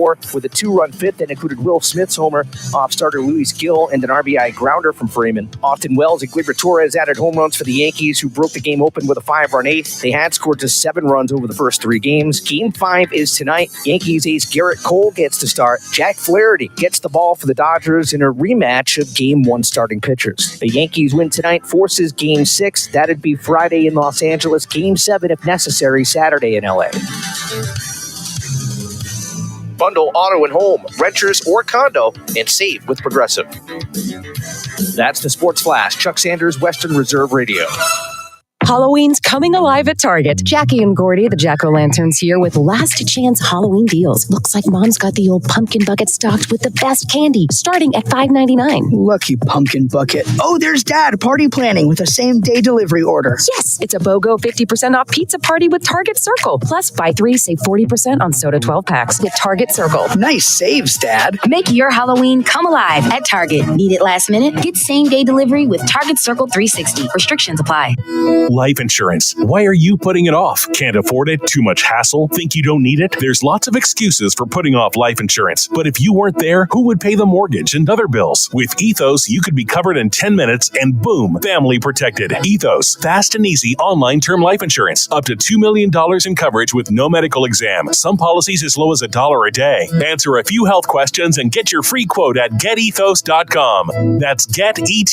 4 with a 2-run fifth that included Will Smith's homer off starter Luis Gill and an RBI grounder from Freeman. Austin Wells and Gleyber Torres added home runs for the Yankees, who broke the game open with a 5-run eighth. They had scored just 7 runs over the first 3 games. Game 5 is tonight. Yankees ace Garrett Cole gets to start. Jack Flaherty gets the ball for the Dodgers in a rematch of Game 1 starting pitchers. The Yankees win tonight forces Game 6. That'd be Friday in Los Angeles. Game 7, if necessary, Saturday in LA. Bundle auto and home, renters or condo, and save with Progressive. That's the Sports Flash. Chuck Sanders, Western Reserve Radio. Halloween's coming alive at Target. Jackie and Gordy, the Jack-O-Lanterns, here with last chance Halloween deals. Looks like Mom's got the old pumpkin bucket stocked with the best candy, starting at $5.99. Lucky pumpkin bucket. Oh, there's Dad party planning with a same-day delivery order. Yes, it's a BOGO 50% off pizza party with Target Circle. Plus, buy 3, save 40% on soda 12 packs with Target Circle. Nice saves, Dad. Make your Halloween come alive at Target. Need it last minute? Get same-day delivery with Target Circle 360. Restrictions apply. Life insurance. Why are you putting it off? Can't afford it? Too much hassle? Think you don't need it? There's lots of excuses for putting off life insurance. But if you weren't there, who would pay the mortgage and other bills? With Ethos, you could be covered in 10 minutes and boom, family protected. Ethos, fast and easy online term life insurance. Up to $2 million in coverage with no medical exam. Some policies as low as $1 a day. Answer a few health questions and get your free quote at getethos.com. That's getethos.com.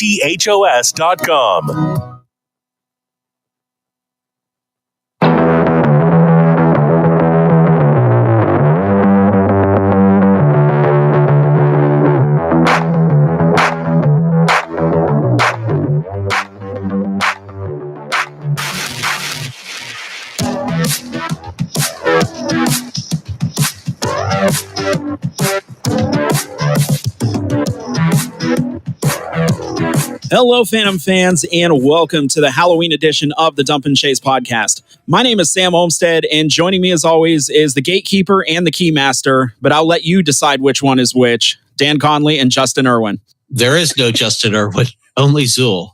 Hello, Phantom fans, and welcome to the Halloween edition of the Dump and Chase podcast. My name is Sam Olmstead, and joining me as always is the gatekeeper and the keymaster, but I'll let you decide which one is which, Dan Conley and Justin Irwin. There is no Justin Irwin, only Zool.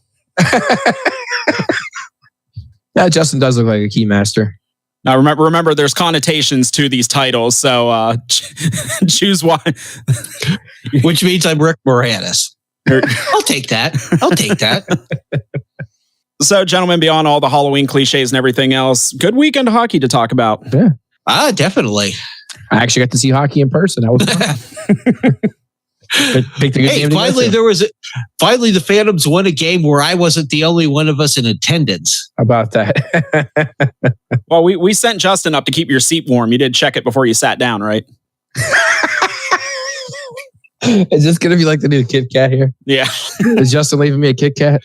Yeah, Justin does look like a keymaster. Now, remember, there's connotations to these titles, so choose one. Which means I'm Rick Moranis. I'll take that. So, gentlemen, beyond all the Halloween cliches and everything else, good weekend of hockey to talk about. Yeah. Definitely. I actually got to see hockey in person. That was fun. Picked a good game finally the Phantoms won a game where I wasn't the only one of us in attendance. How about that? Well, we sent Justin up to keep your seat warm. You did check it before you sat down, right? Is this going to be like the new Kit Kat here? Yeah. Is Justin leaving me a Kit Kat?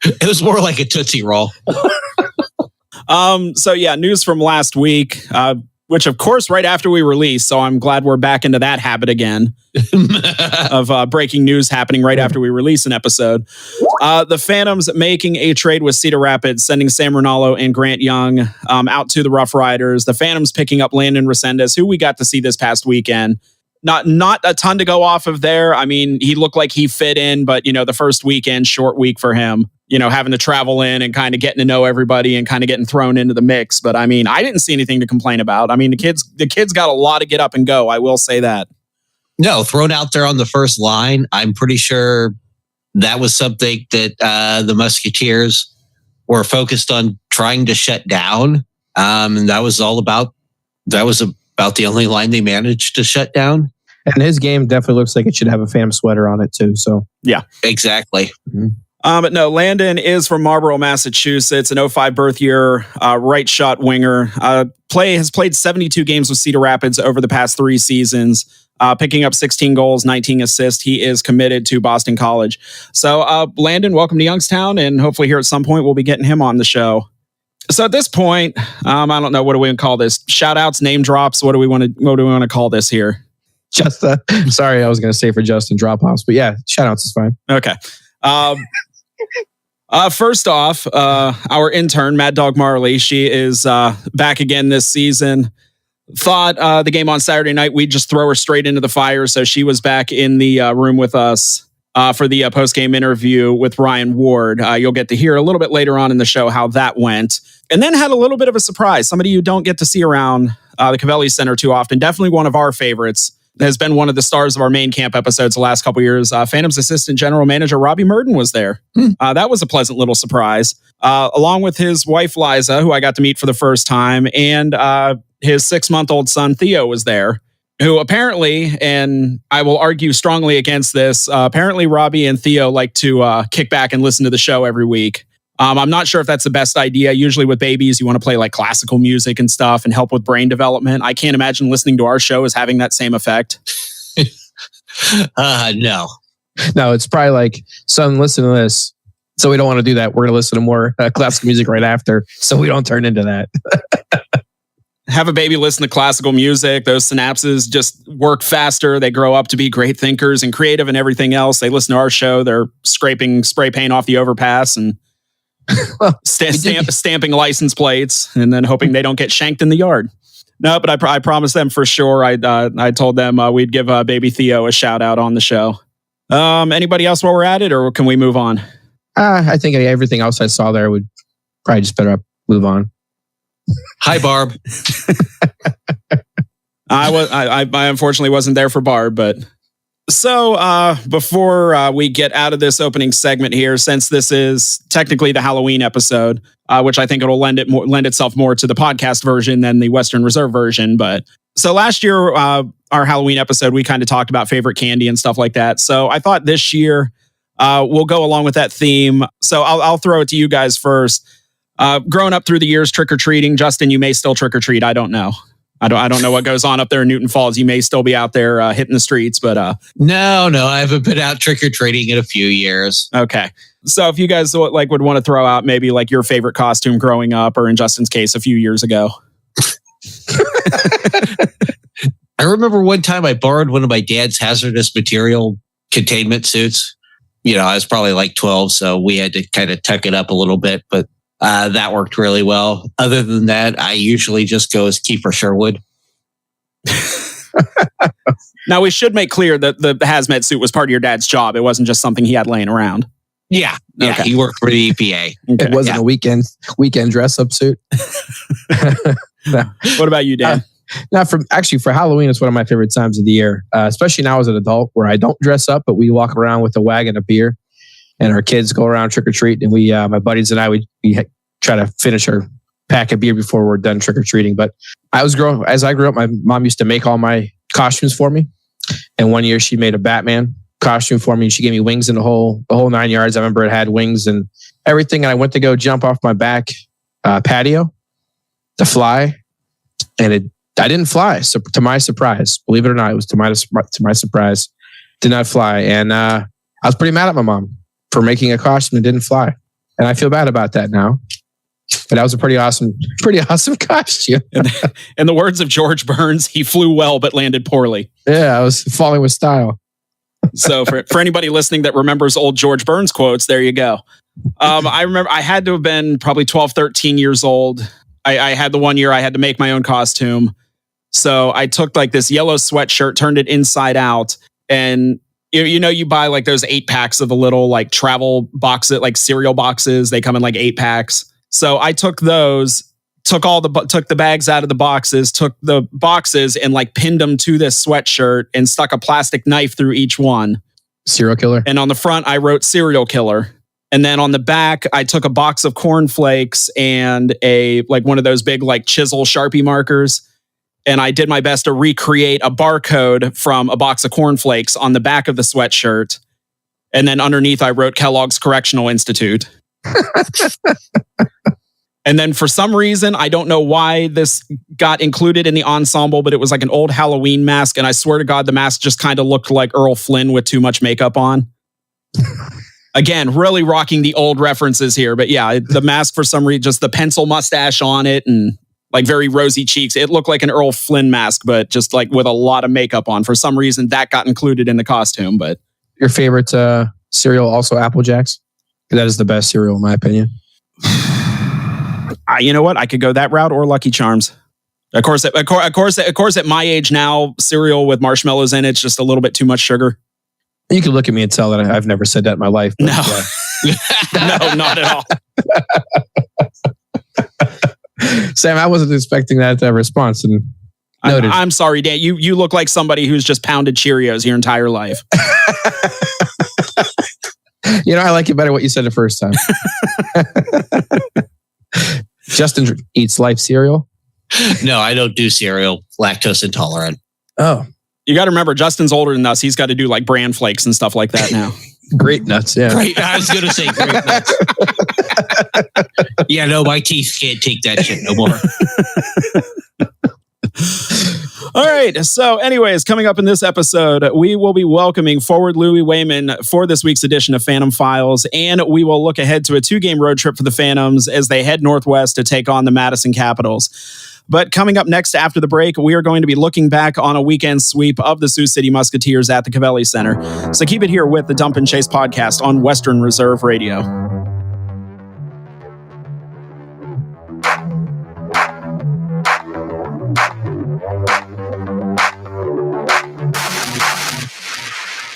It was more like a Tootsie Roll. So yeah, news from last week, which of course, right after we released. So I'm glad we're back into that habit again of breaking news happening right after we release an episode. The Phantoms making a trade with Cedar Rapids, sending Sam Rinaldo and Grant Young out to the Rough Riders. The Phantoms picking up Landon Resendez, who we got to see this past weekend. Not a ton to go off of there. I mean, he looked like he fit in, but the first weekend, short week for him. Having to travel in and kind of getting to know everybody and kind of getting thrown into the mix. But I mean, I didn't see anything to complain about. I mean, the kids got a lot to get up and go. I will say that. No, thrown out there on the first line. I'm pretty sure that was something that the Musketeers were focused on trying to shut down. And that was about the only line they managed to shut down. And his game definitely looks like it should have a Phantom sweater on it too. So yeah, exactly. Mm-hmm. But no, Landon is from Marlborough, Massachusetts, an 05 birth year, right shot winger. Has played 72 games with Cedar Rapids over the past 3 seasons, picking up 16 goals, 19 assists. He is committed to Boston College. So, Landon, welcome to Youngstown, and hopefully here at some point we'll be getting him on the show. So at this point, I don't know, what do we call this? Shout outs, name drops. What do we want to call this here? Sorry, I was going to say for Justin drop offs, but yeah, shout outs is fine. Okay. First off, our intern, Mad Dog Marley, she is back again this season. Thought the game on Saturday night, we'd just throw her straight into the fire. So she was back in the room with us for the post-game interview with Ryan Ward. You'll get to hear a little bit later on in the show how that went. And then had a little bit of a surprise. Somebody you don't get to see around the Cavelli Center too often. Definitely one of our favorites. Has been one of the stars of our main camp episodes the last couple of years. Phantom's assistant general manager, Robbie Murden, was there. That was a pleasant little surprise. Along with his wife, Liza, who I got to meet for the first time, and his 6-month-old son, Theo, was there, who apparently, and I will argue strongly against this, apparently Robbie and Theo like to kick back and listen to the show every week. I'm not sure if that's the best idea. Usually with babies, you want to play like classical music and stuff and help with brain development. I can't imagine listening to our show as having that same effect. No. No, it's probably like, son, listen to this. So we don't want to do that. We're going to listen to more classical music right after, so we don't turn into that. Have a baby listen to classical music. Those synapses just work faster. They grow up to be great thinkers and creative and everything else. They listen to our show. They're scraping spray paint off the overpass and stamping license plates and then hoping they don't get shanked in the yard. No, but I promised them for sure. I told them we'd give baby Theo a shout out on the show. Anybody else while we're at it, or can we move on? I think everything else I saw there would probably just better move on. Hi, Barb. I unfortunately wasn't there for Barb, but so before we get out of this opening segment here, since this is technically the Halloween episode, which I think it'll lend itself more to the podcast version than the Western Reserve version. But so last year, our Halloween episode, we kind of talked about favorite candy and stuff like that. So I thought this year we'll go along with that theme. So I'll throw it to you guys first. Growing up through the years, trick-or-treating, Justin, you may still trick-or-treat. I don't know. I don't know what goes on up there in Newton Falls. You may still be out there hitting the streets, but No, I haven't been out trick-or-treating in a few years. Okay. So if you guys would want to throw out maybe like your favorite costume growing up, or in Justin's case, a few years ago. I remember one time I borrowed one of my dad's hazardous material containment suits. I was probably like 12, so we had to kind of tuck it up a little bit, but that worked really well. Other than that, I usually just go as Kiefer Sherwood. Now, we should make clear that the hazmat suit was part of your dad's job. It wasn't just something he had laying around. Yeah. Okay. He worked for the EPA. Okay. It wasn't a weekend dress-up suit. What about you, Dan? Now, for Halloween, it's one of my favorite times of the year, especially now as an adult, where I don't dress up, but we walk around with a wagon of beer, and our kids go around trick or treat, and we, my buddies and I, we try to finish our pack of beer before we're done trick or treating. But as I grew up, my mom used to make all my costumes for me, and one year she made a Batman costume for me. She gave me wings and the whole 9 yards. I remember it had wings and everything, and I went to go jump off my back patio to fly, and I didn't fly. So to my surprise, believe it or not, it was to my surprise, did not fly. And I was pretty mad at my mom for making a costume that didn't fly. And I feel bad about that now. But that was a pretty awesome costume. In the words of George Burns, he flew well but landed poorly. Yeah, I was falling with style. So for anybody listening that remembers old George Burns quotes, there you go. I remember I had to have been probably 12, 13 years old. I had the one year I had to make my own costume. So I took like this yellow sweatshirt, turned it inside out, and you buy like those 8-packs of the little like travel boxes, like cereal boxes. They come in like 8-packs. So I took those, took the bags out of the boxes, took the boxes and like pinned them to this sweatshirt and stuck a plastic knife through each one. Serial killer. And on the front, I wrote serial killer. And then on the back, I took a box of cornflakes and one of those big like chisel Sharpie markers. And I did my best to recreate a barcode from a box of cornflakes on the back of the sweatshirt. And then underneath, I wrote Kellogg's Correctional Institute. And then for some reason, I don't know why this got included in the ensemble, but it was like an old Halloween mask. And I swear to God, the mask just kind of looked like Earl Flynn with too much makeup on. Again, really rocking the old references here. But yeah, the mask for some reason, just the pencil mustache on it and like very rosy cheeks. It looked like an Earl Flynn mask, but just like with a lot of makeup on. For some reason, that got included in the costume. But your favorite cereal, also Apple Jacks? That is the best cereal in my opinion. You know what? I could go that route or Lucky Charms. Of course, at my age now, cereal with marshmallows in it's just a little bit too much sugar. You can look at me and tell that I've never said that in my life. No, no, not at all. Sam, I wasn't expecting that response, and I'm sorry, Dan. You look like somebody who's just pounded Cheerios your entire life. I like it better what you said the first time. Justin eats Life cereal. No, I don't do cereal. Lactose intolerant. Oh, you got to remember, Justin's older than us. He's got to do like bran flakes and stuff like that now. Grape nuts, yeah. I was going to say grape nuts. Yeah, no, my teeth can't take that shit no more. All right. So anyways, coming up in this episode, we will be welcoming forward Louis Wayman for this week's edition of Phantom Files, and we will look ahead to a 2-game road trip for the Phantoms as they head northwest to take on the Madison Capitals. But coming up next after the break, we are going to be looking back on a weekend sweep of the Sioux City Musketeers at the Covelli Center. So keep it here with the Dump and Chase podcast on Western Reserve Radio.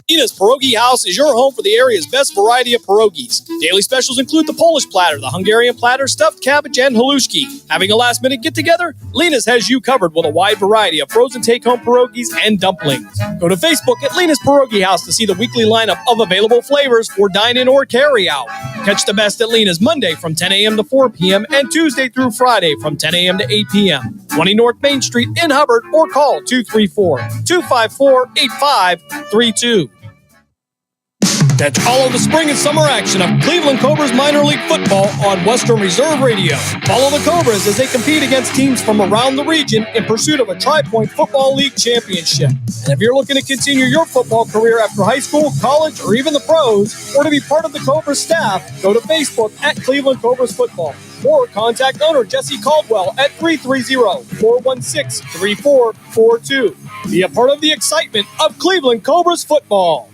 Nina's Pierogi House is your home for the area's best variety of pierogies. Daily specials include the Polish platter, the Hungarian platter, stuffed cabbage, and halushki. Having a last-minute get-together? Lena's has you covered with a wide variety of frozen take-home pierogies and dumplings. Go to Facebook at Lena's Pierogi House to see the weekly lineup of available flavors for dine-in or carry-out. Catch the best at Lena's Monday from 10 a.m. to 4 p.m. and Tuesday through Friday from 10 a.m. to 8 p.m. 20 North Main Street in Hubbard, or call 234-254-8532. Catch all of the spring and summer action of Cleveland Cobras minor league football on Western Reserve Radio. Follow the Cobras as they compete against teams from around the region in pursuit of a Tri-Point Football League championship. And if you're looking to continue your football career after high school, college, or even the pros, or to be part of the Cobras staff, go to Facebook at Cleveland Cobras Football. Or contact owner Jesse Caldwell at 330-416-3442. Be a part of the excitement of Cleveland Cobras football.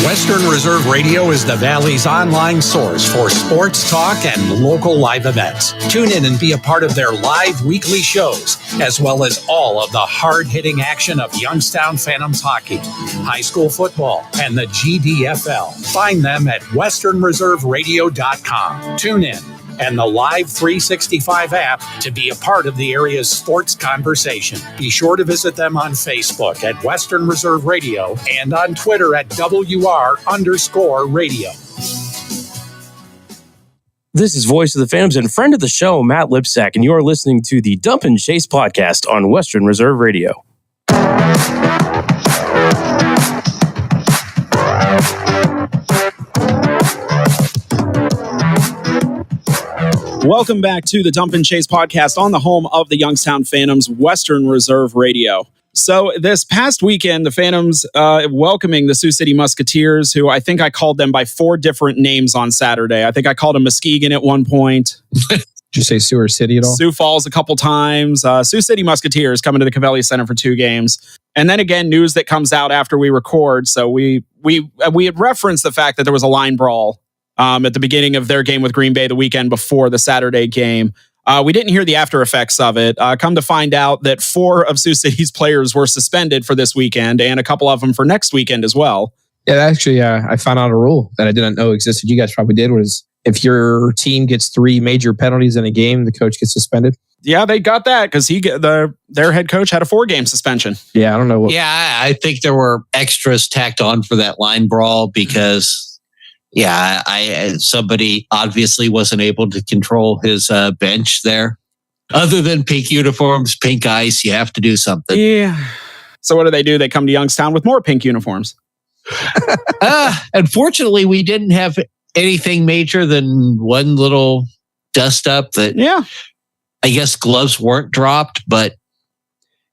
Western Reserve Radio is the Valley's online source for sports talk and local live events. Tune in and be a part of their live weekly shows, as well as all of the hard-hitting action of Youngstown Phantoms hockey, high school football, and the GDFL. Find them at westernreserveradio.com. Tune in and the Live 365 app to be a part of the area's sports conversation. Be sure to visit them on Facebook at Western Reserve Radio and on Twitter at WR_radio. This is Voice of the Phantoms and friend of the show, Matt Lipsack, and you are listening to the Dump and Chase podcast on Western Reserve Radio. Welcome back to the Dump and Chase podcast on the home of the Youngstown Phantoms, Western Reserve Radio. So this past weekend, the Phantoms welcoming the Sioux City Musketeers, who I think I called them by 4 different names on Saturday. I think I called them Muskegon at one point. Did you say Sioux City at all? Sioux Falls a couple times. Sioux City Musketeers coming to the Covelli Center for 2 games. And then again, news that comes out after we record. So we had referenced the fact that there was a line brawl at the beginning of their game with Green Bay the weekend before the Saturday game. We didn't hear the after effects of it. Come to find out that 4 of Sioux City's players were suspended for this weekend and a couple of them for next weekend as well. Yeah, actually, I found out a rule that I didn't know existed. You guys probably did, was if your team gets 3 major penalties in a game, the coach gets suspended. Yeah, they got that because their head coach had a 4-game suspension. Yeah, I don't know. I think there were extras tacked on for that line brawl because... Yeah, somebody obviously wasn't able to control his bench there. Other than pink uniforms, pink ice, you have to do something. Yeah. So what do? They come to Youngstown with more pink uniforms. Unfortunately, we didn't have anything major than one little dust up that. Yeah. I guess gloves weren't dropped, but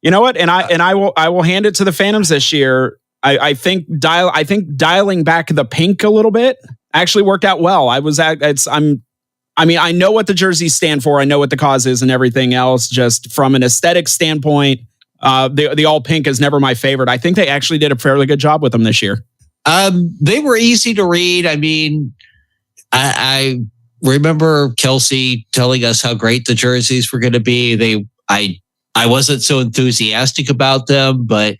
you know what? And I will hand it to the Phantoms this year. I think dialing back the pink a little bit actually worked out well. I know what the jerseys stand for. I know what the cause is and everything else. Just from an aesthetic standpoint, the all pink is never my favorite. I think they actually did a fairly good job with them this year. They were easy to read. I mean, I remember Kelsey telling us how great the jerseys were going to be. I wasn't so enthusiastic about them, but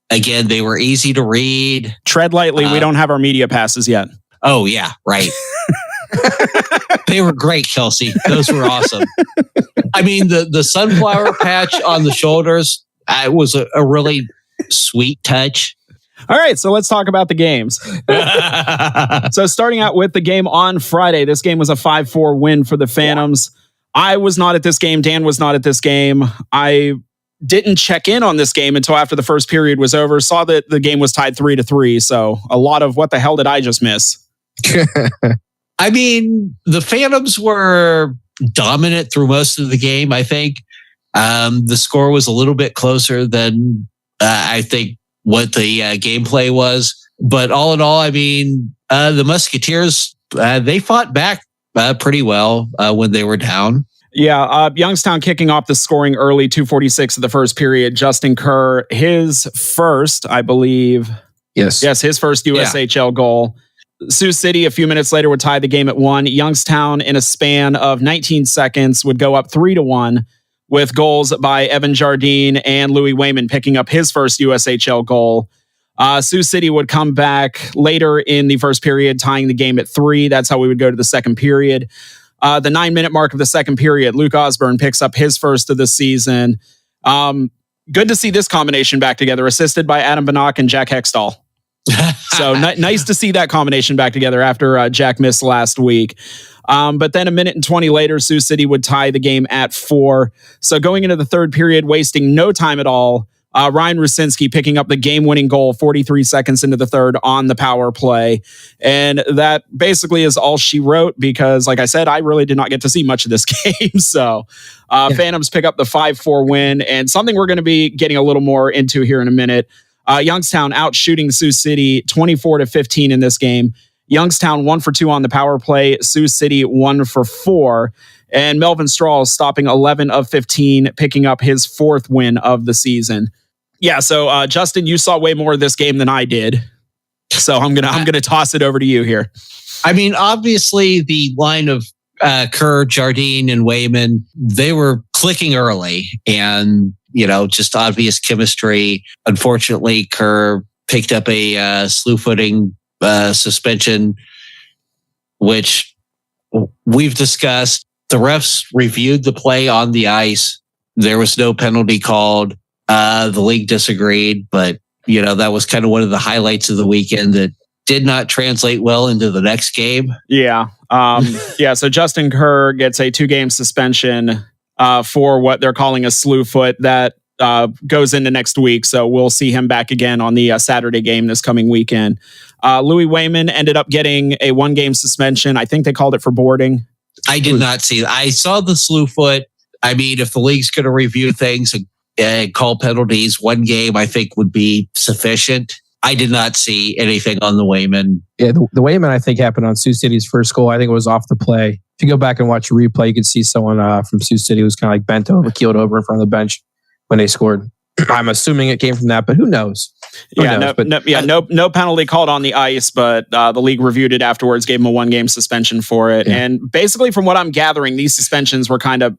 again, they were easy to read. Tread lightly. We don't have our media passes yet. Oh, yeah, right. They were great, Kelsey. Those were awesome. I mean, the sunflower patch on the shoulders, it was a really sweet touch. All right, so let's talk about the games. So starting out with the game on Friday, this game was a 5-4 win for the Phantoms. I was not at this game. Dan was not at this game. I didn't check in on this game until after the first period was over. Saw that the game was tied 3-3. So a lot of what the hell did I just miss? I mean, the Phantoms were dominant through most of the game, I think. The score was a little bit closer than I think what the gameplay was. But all in all, I mean, the Musketeers, they fought back pretty well when they were down. Yeah, Youngstown kicking off the scoring early, 2:46 of the first period. Justin Kerr, his first, I believe. Yes, his first USHL goal. Sioux City, a few minutes later, would tie the game at 1. Youngstown, in a span of 19 seconds, would go up 3-1 with goals by Evan Jardine and Louis Wayman picking up his first USHL goal. Sioux City would come back later in the first period, tying the game at 3. That's how we would go to the second period. The 9-minute mark of the second period, Luke Osborne picks up his first of the season. Good to see this combination back together, assisted by Adam Bannock and Jack Hextall. So nice to see that combination back together after Jack missed last week. But then a minute and 20 later, Sioux City would tie the game at 4. So going into the third period, wasting no time at all, Ryan Rusinski picking up the game-winning goal 43 seconds into the third on the power play. And that basically is all she wrote because, like I said, I really did not get to see much of this game. So Phantoms pick up the 5-4 win, and something we're going to be getting a little more into here in a minute. Youngstown out shooting Sioux City 24-15 in this game. Youngstown 1 for 2 on the power play. Sioux City 1 for 4. And Melvin Strauss stopping 11 of 15, picking up his 4th win of the season. Yeah, so Justin, you saw way more of this game than I did. So I'm gonna toss it over to you here. I mean, obviously the line of Kerr, Jardine, and Wayman, they were clicking early, and just obvious chemistry. Unfortunately, Kerr picked up a slew footing suspension, which we've discussed. The refs reviewed the play on the ice. There was no penalty called. The league disagreed, but that was kind of one of the highlights of the weekend that did not translate well into the next game. Yeah. So Justin Kerr gets a 2-game suspension for what they're calling a slew foot that goes into next week. So we'll see him back again on the Saturday game this coming weekend. Louis Wayman ended up getting a 1-game suspension. I think they called it for boarding. I did not see that. I saw the slew foot. I mean, if the league's going to review things and call penalties, 1 game I think would be sufficient. I did not see anything on the Wayman. Yeah, the Wayman I think happened on Sioux City's first goal. I think it was off the play. If you go back and watch a replay, you could see someone from Sioux City who was kind of like bent over, keeled over in front of the bench when they scored. I'm assuming it came from that, but who knows? No penalty called on the ice, but the league reviewed it afterwards, gave him a 1-game suspension for it. Yeah. And basically, from what I'm gathering, these suspensions were kind of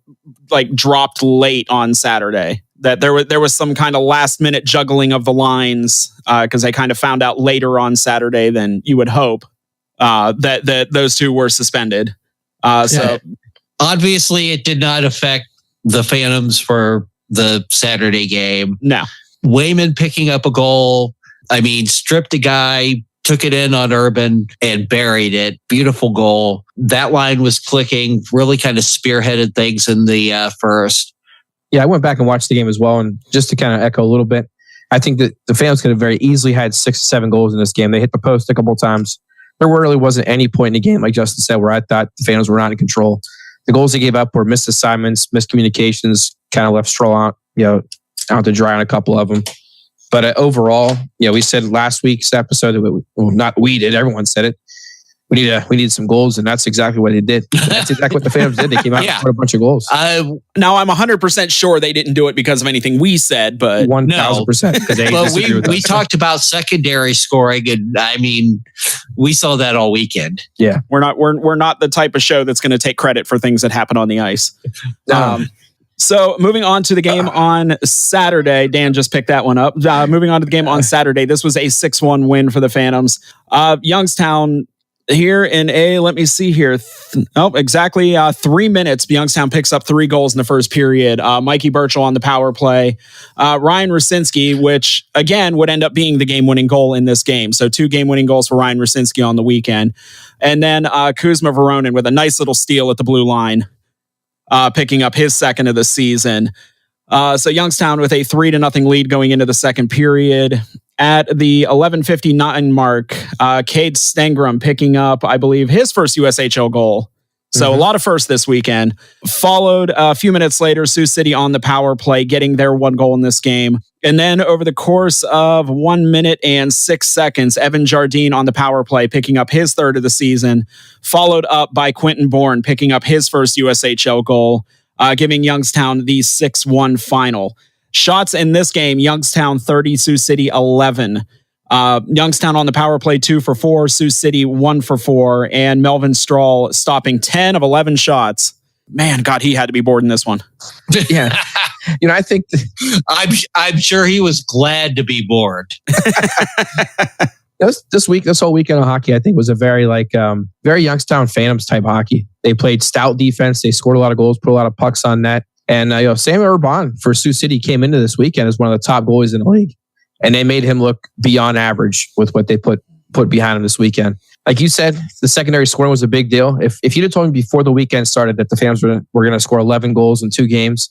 like dropped late on Saturday. That there was some kind of last minute juggling of the lines because they kind of found out later on Saturday than you would hope that those two were suspended. So obviously, it did not affect the Phantoms for the Saturday game. No. Wayman picking up a goal. I mean, stripped a guy, took it in on Urban and buried it. Beautiful goal. That line was clicking, really kind of spearheaded things in the first. Yeah, I went back and watched the game as well. And just to kind of echo a little bit, I think that the Phantoms could have very easily had 6 or 7 goals in this game. They hit the post a couple of times. There really wasn't any point in the game, like Justin said, where I thought the Phantoms were not in control. The goals they gave up were missed assignments, miscommunications, kind of left Stroll out to dry on a couple of them. But overall, we said last week's episode, not we did, everyone said it. We need some goals, and that's exactly what they did. That's exactly what the Phantoms did. They came out and put a bunch of goals. Now, I'm 100% sure they didn't do it because of anything we said, but 1,000%. Well, we talked about secondary scoring, and I mean, we saw that all weekend. Yeah, we're not the type of show that's going to take credit for things that happen on the ice. So moving on to the game on Saturday, Dan just picked that one up. Moving on to the game on Saturday, this was a 6-1 win for the Phantoms. Youngstown Here in let me see here. Exactly 3 minutes. Youngstown picks up 3 goals in the first period. Mikey Burchell on the power play. Ryan Rusinski, which again would end up being the game-winning goal in this game. So 2 game-winning goals for Ryan Rusinski on the weekend. And then Kuzma Voronin with a nice little steal at the blue line, picking up his second of the season. So Youngstown with a 3-0 lead going into the second period. At the 11:59 mark, Cade Stengram picking up, I believe, his first USHL goal. So a lot of firsts this weekend. Followed a few minutes later, Sioux City on the power play, getting their 1 goal in this game. And then over the course of 1 minute and 6 seconds, Evan Jardine on the power play, picking up his third of the season. Followed up by Quentin Bourne, picking up his first USHL goal, giving Youngstown the 6-1 final. Shots in this game, Youngstown 30, Sioux City 11. Youngstown on the power play 2 for 4, Sioux City 1 for 4, and Melvin Strahl stopping 10 of 11 shots. Man, God, he had to be bored in this one. Yeah. I think I'm sure he was glad to be bored. This whole weekend of hockey, I think, was a very very Youngstown Phantoms type hockey. They played stout defense. They scored a lot of goals, put a lot of pucks on net. And Sam Urban for Sioux City came into this weekend as one of the top goalies in the league, and they made him look beyond average with what they put behind him this weekend. Like you said, the secondary scoring was a big deal. If you'd have told me before the weekend started that the Phantoms were going to score 11 goals in 2 games,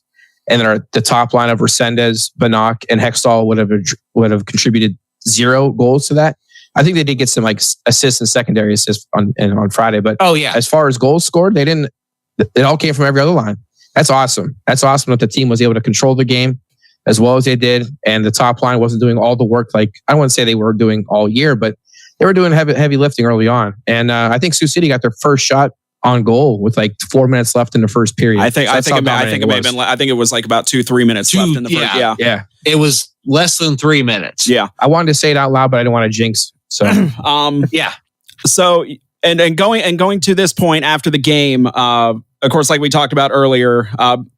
and then the top line of Resendez, Banach, and Hextall would have contributed 0 goals to that, I think they did get some assists and secondary assists on Friday. But as far as goals scored, they didn't. It all came from every other line. That's awesome. That's awesome that the team was able to control the game as well as they did, and the top line wasn't doing all the work. I don't want to say they were doing all year, but they were doing heavy lifting early on. And I think Sioux City got their first shot on goal with 4 minutes left in the first period. I think it may have been. I think it was about 2-3 minutes left in the first. Yeah. It was less than 3 minutes. Yeah. I wanted to say it out loud, but I didn't want to jinx. So yeah. So and going to this point after the game. Of course, like we talked about earlier,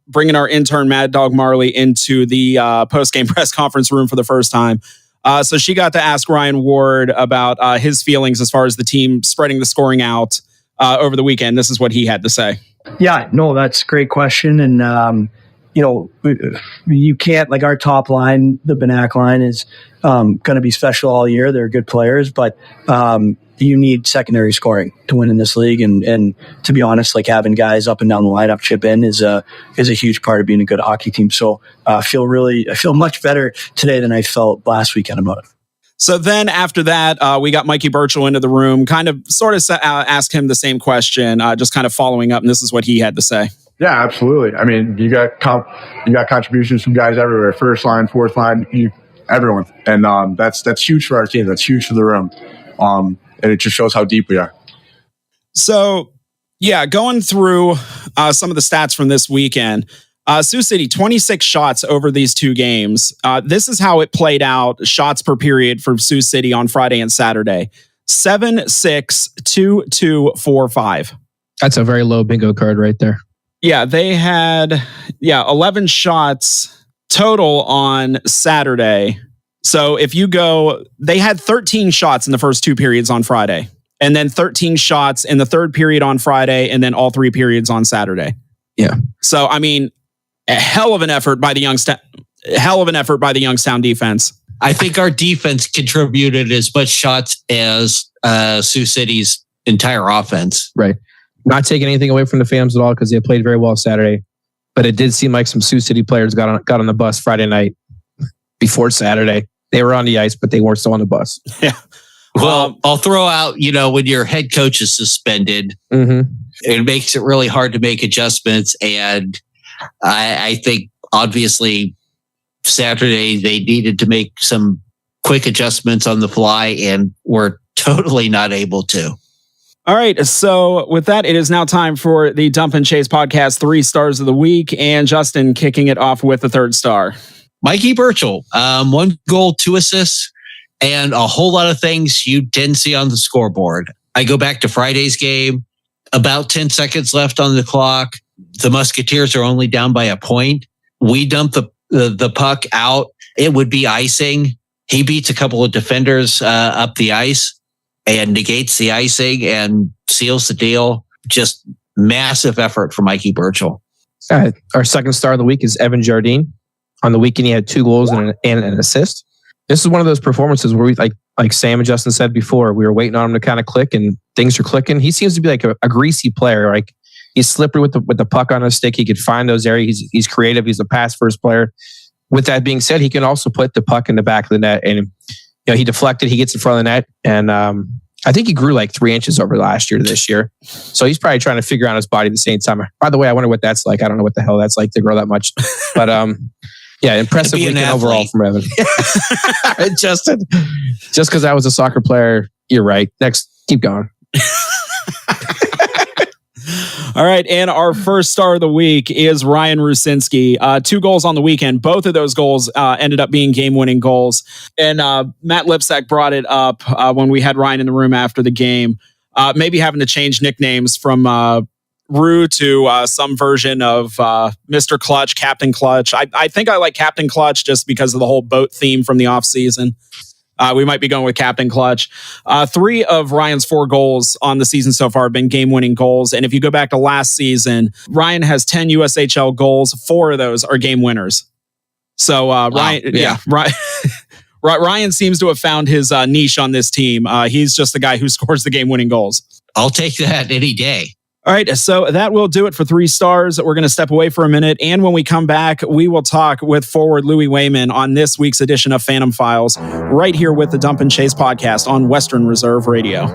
bringing our intern Mad Dog Marley into the post-game press conference room for the first time. So she got to ask Ryan Ward about his feelings as far as the team spreading the scoring out over the weekend. This is what he had to say. Yeah, no, that's a great question. And, you can't, our top line, the Banach line is going to be special all year. They're good players, but you need secondary scoring to win in this league. And to be honest, having guys up and down the lineup chip in is a huge part of being a good hockey team. So I feel much better today than I felt last weekend about it. So then after that, we got Mikey Burchell into the room, asked him the same question, just kind of following up. And this is what he had to say. Yeah, absolutely. I mean, you got contributions from guys everywhere, first line, fourth line, everyone. And that's huge for our team. That's huge for the room. And it just shows how deep we are. So, yeah, going through some of the stats from this weekend, Sioux City, 26 shots over these 2 games. This is how it played out, shots per period for Sioux City on Friday and Saturday. 7, 6, 2, 2, 4, 5. That's a very low bingo card right there. Yeah, they had 11 shots total on Saturday. So if you go, they had 13 shots in the first 2 periods on Friday, and then 13 shots in the third period on Friday, and then all 3 periods on Saturday. Yeah. So I mean, a hell of an effort by the Youngstown defense. I think our defense contributed as much shots as Sioux City's entire offense. Right. Not taking anything away from the Phantoms at all because they played very well Saturday, but it did seem like some Sioux City players got on the bus Friday night before Saturday. They were on the ice, but they weren't still on the bus. Yeah. Well, I'll throw out, when your head coach is suspended, it makes it really hard to make adjustments. And I think obviously Saturday they needed to make some quick adjustments on the fly and were totally not able to. All right. So with that, it is now time for the Dump and Chase podcast 3 stars of the week, and Justin kicking it off with the 3rd star. Mikey Burchell, 1 goal, 2 assists, and a whole lot of things you didn't see on the scoreboard. I go back to Friday's game, about 10 seconds left on the clock. The Musketeers are only down by a point. We dump the puck out. It would be icing. He beats a couple of defenders up the ice. and negates the icing and seals the deal. Just massive effort from Mikey Burchell. Our second star of the week is Evan Jardine. On the weekend, he had 2 goals and an assist. This is one of those performances where we, like Sam and Justin said before, we were waiting on him to kind of click, and things are clicking. He seems to be like a greasy player. Like, he's slippery with the puck on his stick. He could find those areas. He's creative. He's a pass first player. With that being said, he can also put the puck in the back of the net, and he deflected. He gets in front of the net, and I think he grew like 3 inches over last year to this year. So he's probably trying to figure out his body at the same time. By the way, I wonder what that's like. I don't know what the hell that's like to grow that much, but yeah, impressive weekend overall from Evan. Justin, just because I was a soccer player, you're right. Next, keep going. All right, and our first star of the week is Ryan Rusinski. 2 goals on the weekend. Both of those goals ended up being game-winning goals. And Matt Lipsack brought it up when we had Ryan in the room after the game. Maybe having to change nicknames from Rue to some version of Mr. Clutch, Captain Clutch. I think I like Captain Clutch just because of the whole boat theme from the offseason. We might be going with Captain Clutch. 3 of Ryan's 4 goals on the season so far have been game-winning goals. And if you go back to last season, Ryan has 10 USHL goals. 4 of those are game winners. So Ryan seems to have found his niche on this team. He's just the guy who scores the game-winning goals. I'll take that any day. All right, so that will do it for 3 stars. We're going to step away for a minute, and when we come back, we will talk with forward Louis Wayman on this week's edition of Phantom Files, right here with the Dump and Chase podcast on Western Reserve Radio.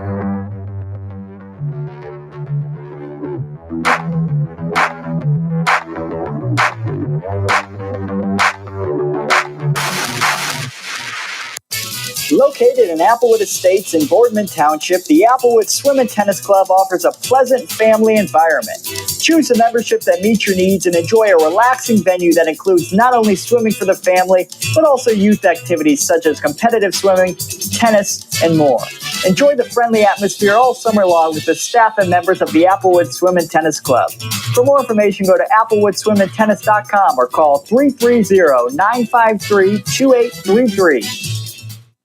Located in Applewood Estates in Boardman Township, the Applewood Swim and Tennis Club offers a pleasant family environment. Choose a membership that meets your needs and enjoy a relaxing venue that includes not only swimming for the family, but also youth activities such as competitive swimming, tennis, and more. Enjoy the friendly atmosphere all summer long with the staff and members of the Applewood Swim and Tennis Club. For more information, go to applewoodswimandtennis.com or call 330-953-2833.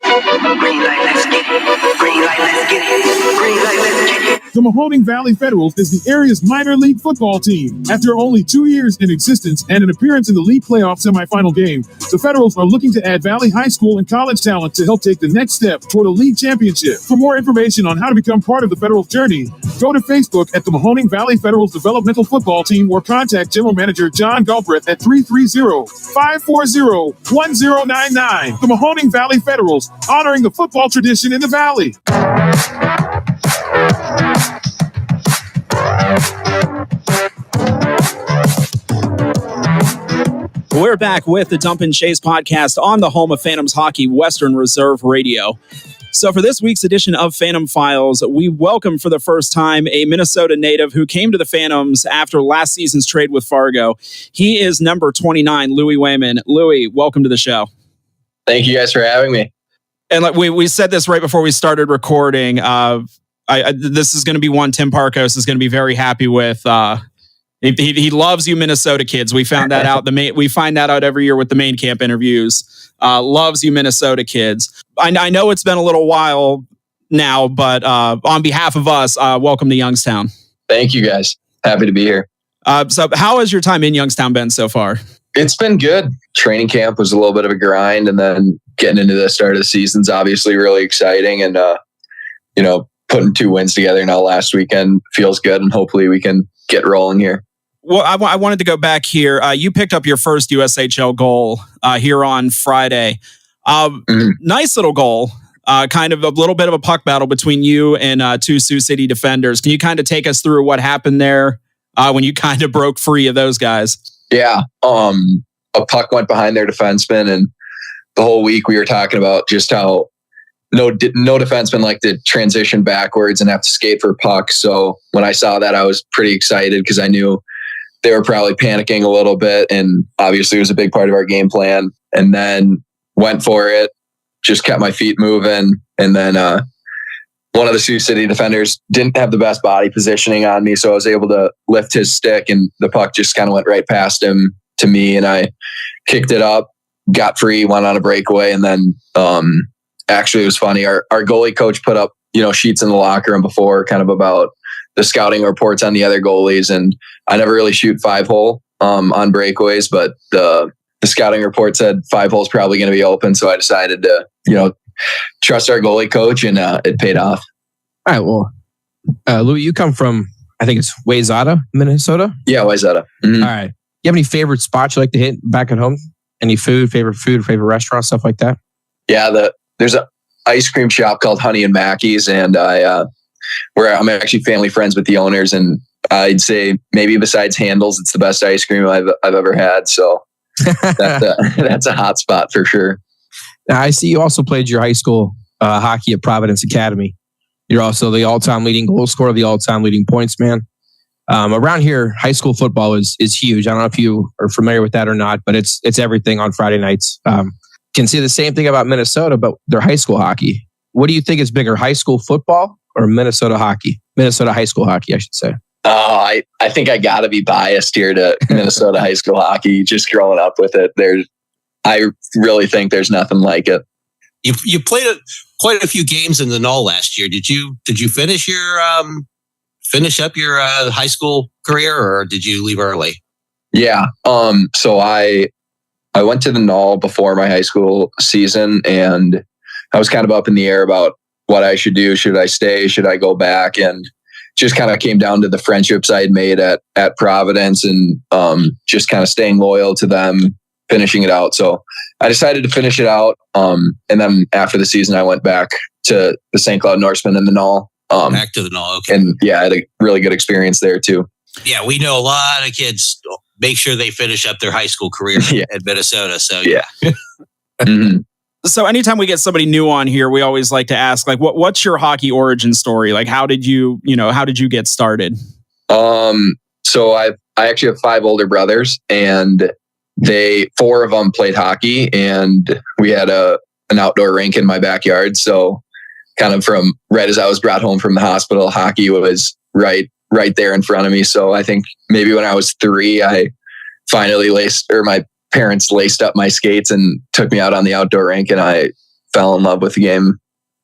Green light, let's get it. Green light, let's get it. Green light, let's get it. The Mahoning Valley Federals is the area's minor league football team. After only 2 years in existence and an appearance in the league playoff semifinal game, the Federals are looking to add Valley High School and college talent to help take the next step toward a league championship. For more information on how to become part of the Federals' journey, go to Facebook at the Mahoning Valley Federals Developmental Football Team or contact General Manager John Galbraith at 330-540-1099. The Mahoning Valley Federals, honoring the football tradition in the Valley. We're back with the Dump and Chase podcast on the home of Phantoms Hockey, Western Reserve Radio. So for this week's edition of Phantom Files, we welcome for the first time a Minnesota native who came to the Phantoms after last season's trade with Fargo. He is number 29, Louis Wayman. Louis, welcome to the show. Thank you guys for having me. And like we said this right before we started recording. This is going to be one Tim Parkos is going to be very happy with. He loves you, Minnesota kids. We found that out. We find that out every year with the main camp interviews. Loves you, Minnesota kids. I know it's been a little while now, but on behalf of us, welcome to Youngstown. Thank you, guys. Happy to be here. So how has your time in Youngstown been so far? It's been good. Training camp was a little bit of a grind, and then getting into the start of the season's obviously really exciting. And putting 2 wins together now last weekend feels good, and hopefully we can get rolling here. Well, I wanted to go back here. You picked up your first USHL goal here on Friday. Nice little goal. Kind of a little bit of a puck battle between you and 2 Sioux City defenders. Can you kind of take us through what happened there when you kind of broke free of those guys? Yeah. A puck went behind their defenseman, and the whole week we were talking about just how no defenseman like to transition backwards and have to skate for pucks. So when I saw that, I was pretty excited because I knew they were probably panicking a little bit, and obviously it was a big part of our game plan. And then went for it, just kept my feet moving, and then one of the Sioux City defenders didn't have the best body positioning on me, so I was able to lift his stick, and the puck just kind of went right past him to me, and I kicked it up, got free, went on a breakaway, and then actually it was funny. Our goalie coach put up sheets in the locker room before, kind of about the scouting reports on the other goalies. And I never really shoot 5-hole on breakaways, but the scouting report said 5-hole's probably going to be open. So I decided to, trust our goalie coach, and it paid off. All right. Well, Louis, you come from, I think it's Wayzata, Minnesota? Yeah, Wayzata. Mm-hmm. All right. You have any favorite spots you like to hit back at home? Any favorite restaurant, stuff like that? Yeah, there's an ice cream shop called Honey and Mackey's, and where I'm actually family friends with the owners, and I'd say maybe besides Handles, it's the best ice cream I've ever had. So that's a hot spot for sure. Now, I see you also played your high school hockey at Providence Academy. You're also the all-time leading goal scorer, the all-time leading points man. Around here, high school football is huge. I don't know if you are familiar with that or not, but it's everything on Friday nights. Can say the same thing about Minnesota, but their high school hockey. What do you think is bigger, high school football or Minnesota hockey? Minnesota high school hockey, I should say. Oh, I think I got to be biased here to Minnesota high school hockey. Just growing up with it, I really think there's nothing like it. You played quite a few games in the Knoll last year. Did you finish up your high school career, or did you leave early? Yeah. So I went to the Knoll before my high school season, and I was kind of up in the air about what I should do. Should I stay? Should I go back? And just kind of came down to the friendships I had made at Providence, and just kind of staying loyal to them, finishing it out. So I decided to finish it out. And then after the season, I went back to the St. Cloud Norsemen in the Knoll. Back to the Knoll, okay. And yeah, I had a really good experience there too. Yeah, we know a lot of kids make sure they finish up their high school career at Minnesota. So yeah. Mm-hmm. So anytime we get somebody new on here, we always like to ask, like, what's your hockey origin story? Like, how did you get started? So I actually have 5 older brothers, and 4 of them played hockey, and we had an outdoor rink in my backyard. So kind of from right as I was brought home from the hospital, hockey was right there in front of me. So I think maybe when I was 3, I finally my parents laced up my skates and took me out on the outdoor rink, and I fell in love with the game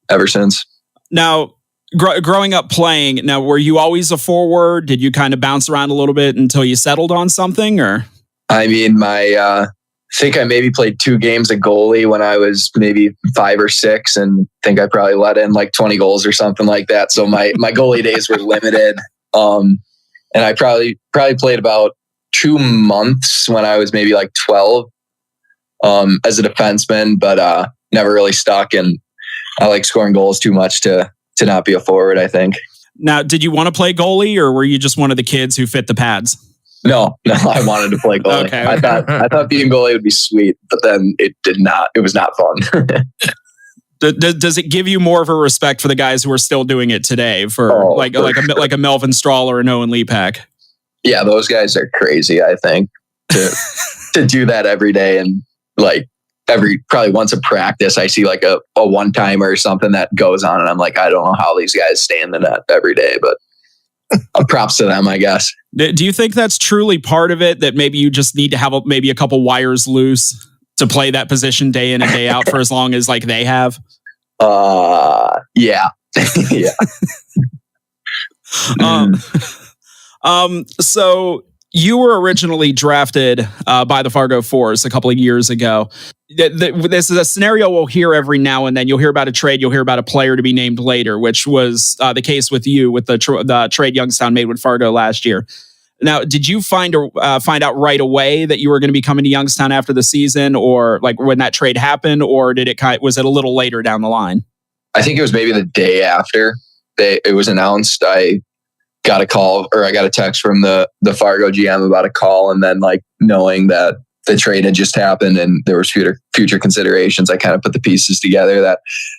ever since. Now, growing up playing, were you always a forward? Did you kind of bounce around a little bit until you settled on something, or? I mean, I think I maybe played 2 games at goalie when I was maybe 5 or 6, and think I probably let in like 20 goals or something like that. So my goalie days were limited. And I probably played about 2 months when I was maybe like 12 as a defenseman, but never really stuck. And I like scoring goals too much to not be a forward, I think. Now, did you want to play goalie, or were you just one of the kids who fit the pads? No, I wanted to play goalie. Okay. I thought being goalie would be sweet, but then it did not. It was not fun. Does it give you more of a respect for the guys who are still doing it today, like a Melvin Strahl or an Owen Leapak? Yeah, those guys are crazy. I think to do that every day, and like probably once a practice, I see like a one-timer or something that goes on, and I'm like, I don't know how these guys stand in that every day, but props to them, I guess. Do you think that's truly part of it, that maybe you just need to have maybe a couple wires loose to play that position day in and day out for as long as like they have? Yeah. Yeah. So you were originally drafted by the Fargo Fours a couple of years ago. This is a scenario we'll hear every now and then. You'll hear about a trade. You'll hear about a player to be named later, which was the case with you with the trade Youngstown made with Fargo last year. Now, did you find out right away that you were going to be coming to Youngstown after the season, or like when that trade happened, or was it a little later down the line? I think it was maybe the day after it was announced. I got a call, or I got a text from the Fargo GM about a call, and then like knowing that the trade had just happened and there was future considerations, I kind of put the pieces together that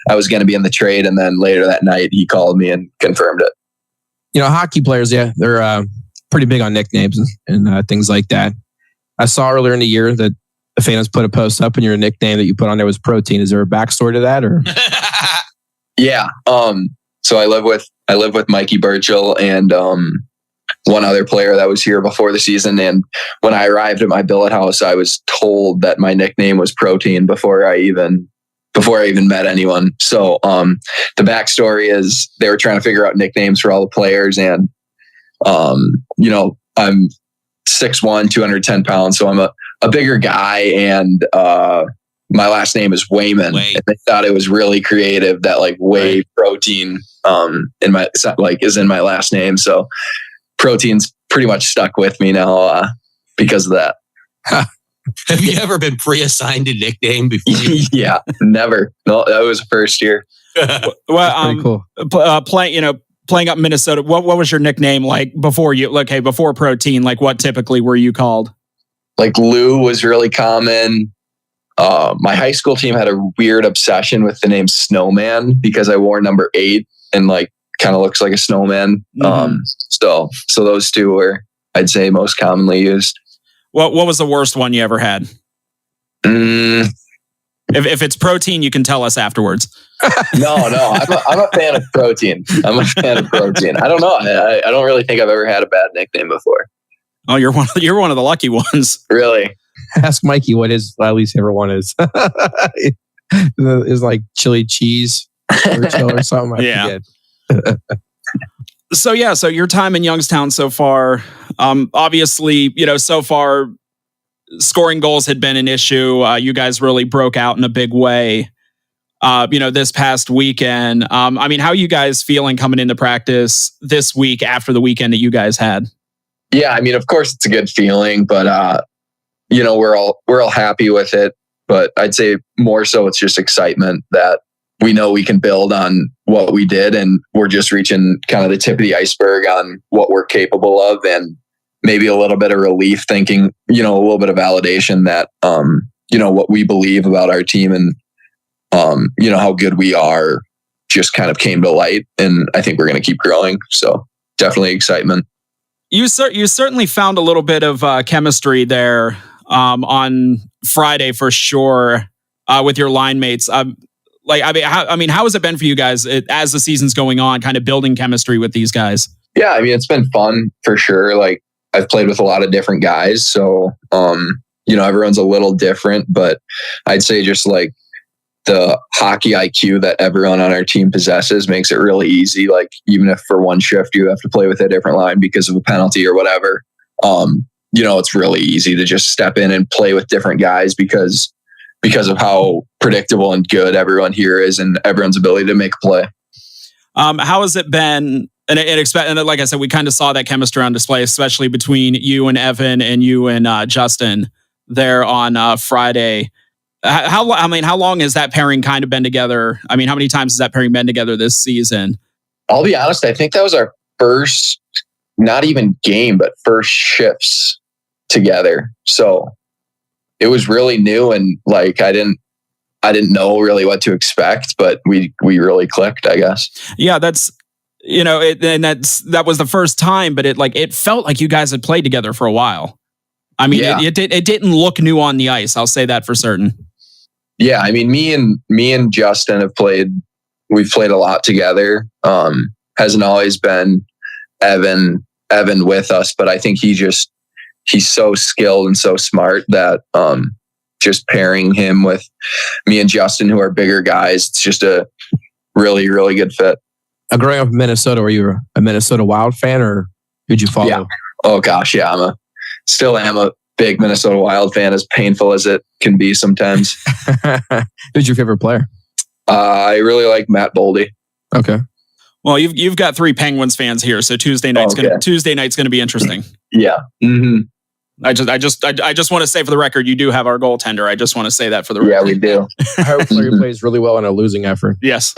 I was going to be in the trade. And then later that night, he called me and confirmed it. You know, hockey players, they're pretty big on nicknames and things like that. I saw earlier in the year that the fans put a post up, and your nickname that you put on there was Protein. Is there a backstory to that, or? Yeah. So I live with Mikey Burchell and one other player that was here before the season. And when I arrived at my billet house, I was told that my nickname was Protein before I even before I even met anyone. So the backstory is they were trying to figure out nicknames for all the players, and I'm 6'1", 210 pounds, so I'm a bigger guy, and my last name is Wayman. And they thought it was really creative that like whey protein in my is in my last name. So protein's pretty much stuck with me now because of that. Have you ever been pre-assigned a nickname before? Yeah, never. No, that was first year. Well, cool. Playing up in Minnesota, what was your nickname like before protein? Like what typically were you called? Like Lou was really common. My high school team had a weird obsession with the name Snowman because I wore number 8 and like kind of looks like a snowman. So those two were, I'd say, most commonly used. What was the worst one you ever had? If it's protein, you can tell us afterwards. No, I'm a fan of protein. I don't know. I don't really think I've ever had a bad nickname before. Oh, you're one of the lucky ones. Really? Ask Mikey what his least favorite one is. Is like chili cheese or something. I forget. So your time in Youngstown so far, obviously, so far scoring goals had been an issue. You guys really broke out in a big way. This past weekend. How are you guys feeling coming into practice this week after the weekend that you guys had? Yeah, of course it's a good feeling, but we're all happy with it. But I'd say more so it's just excitement that we know we can build on what we did, and we're just reaching kind of the tip of the iceberg on what we're capable of, and maybe a little bit of relief thinking, a little bit of validation that, what we believe about our team and, how good we are just kind of came to light. And I think we're going to keep growing. So definitely excitement. You certainly found a little bit of chemistry there on Friday for sure with your line mates. How has it been for you guys as the season's going on, kind of building chemistry with these guys? Yeah, it's been fun for sure. Like I've played with a lot of different guys, so everyone's a little different, but I'd say just like the hockey IQ that everyone on our team possesses makes it really easy. Like even if for one shift you have to play with a different line because of a penalty or whatever, it's really easy to just step in and play with different guys because of how predictable and good everyone here is and everyone's ability to make a play. How has it been? And like I said, we kind of saw that chemistry on display, especially between you and Evan and you and Justin there on Friday. How long has that pairing kind of been together? How many times has that pairing been together this season? I'll be honest. I think that was our first, not even game, but first shifts together. So it was really new, and like I didn't know really what to expect, but we really clicked, I guess. Yeah, that's that was the first time, but it felt like you guys had played together for a while. It didn't look new on the ice. I'll say that for certain. Yeah, me and Justin we've played a lot together. Hasn't always been Evan with us, but I think he's so skilled and so smart that just pairing him with me and Justin, who are bigger guys, it's just a really, really good fit. Growing up in Minnesota, were you a Minnesota Wild fan, or did you follow? Yeah. Oh gosh, yeah. Still am a big Minnesota Wild fan, as painful as it can be sometimes. Who's your favorite player? I really like Matt Boldy. Okay. Well, you've got 3 Penguins fans here, so Tuesday night's going to be interesting. Yeah. Mm-hmm. I just want to say for the record, you do have our goaltender. I just want to say that for the record. Yeah, we do. I hope he plays really well in a losing effort. Yes.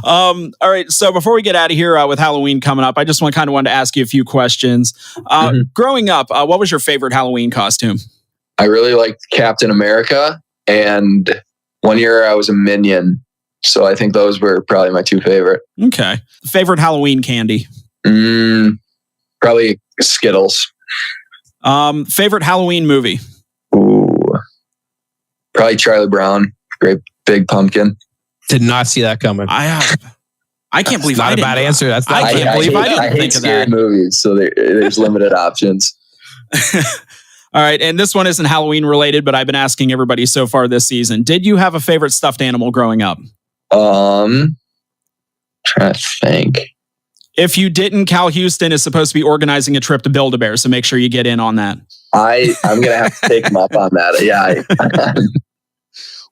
All right. So before we get out of here with Halloween coming up, I just wanted to ask you a few questions. Growing up, what was your favorite Halloween costume? I really liked Captain America, and one year I was a Minion. So I think those were probably my 2 favorite. Okay. Favorite Halloween candy? Probably Skittles. Favorite Halloween movie? Ooh, probably Charlie Brown. Great Big Pumpkin. Did not see that coming. I can't believe not a bad answer. That's not I can't believe I didn't think of that. Movies, so there's limited options. All right. And this one isn't Halloween related, but I've been asking everybody so far this season. Did you have a favorite stuffed animal growing up? Trying to think. If you didn't, Cal Houston is supposed to be organizing a trip to Build-A-Bear, so make sure you get in on that. I'm going to have to take him up on that. Yeah.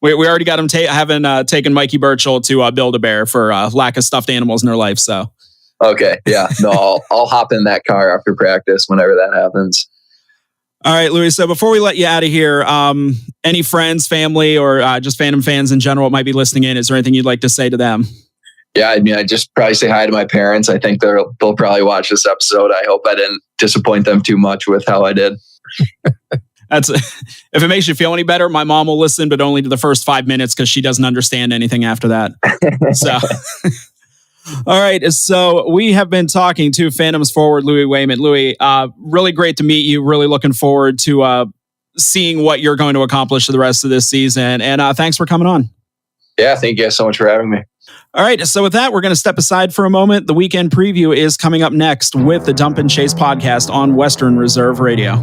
We already got him having taken Mikey Burchell to Build-A-Bear for lack of stuffed animals in their life. So, okay, yeah, no, I'll hop in that car after practice whenever that happens. All right, Louis. So before we let you out of here, any friends, family, or just Phantom fans in general might be listening in? Is there anything you'd like to say to them? Yeah, I mean, I just probably say hi to my parents. I think they'll probably watch this episode. I hope I didn't disappoint them too much with how I did. If it makes you feel any better, my mom will listen, but only to the first 5 minutes because she doesn't understand anything after that. So, all right. So we have been talking to Phantoms forward Louis Wayman. Louis, really great to meet you. Really looking forward to seeing what you're going to accomplish for the rest of this season. And thanks for coming on. Yeah, thank you guys so much for having me. All right. So with that, we're going to step aside for a moment. The weekend preview is coming up next with the Dump and Chase podcast on Western Reserve Radio.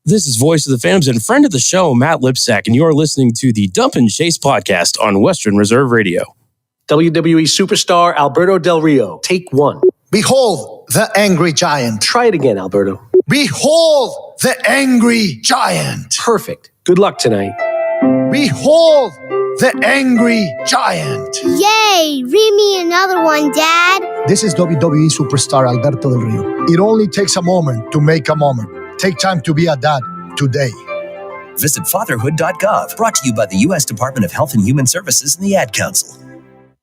This is Voice of the Phantoms and friend of the show, Matt Lipsack, and you're listening to the Dump and Chase podcast on Western Reserve Radio. WWE superstar Alberto Del Rio, take one. Behold the angry giant. Try it again, Alberto. Behold the angry giant. Perfect. Good luck tonight. Behold the angry giant. Yay! Read me another one, Dad. This is WWE superstar Alberto Del Rio. It only takes a moment to make a moment. Take time to be a dad today. Visit fatherhood.gov, brought to you by the U.S. Department of Health and Human Services and the Ad Council.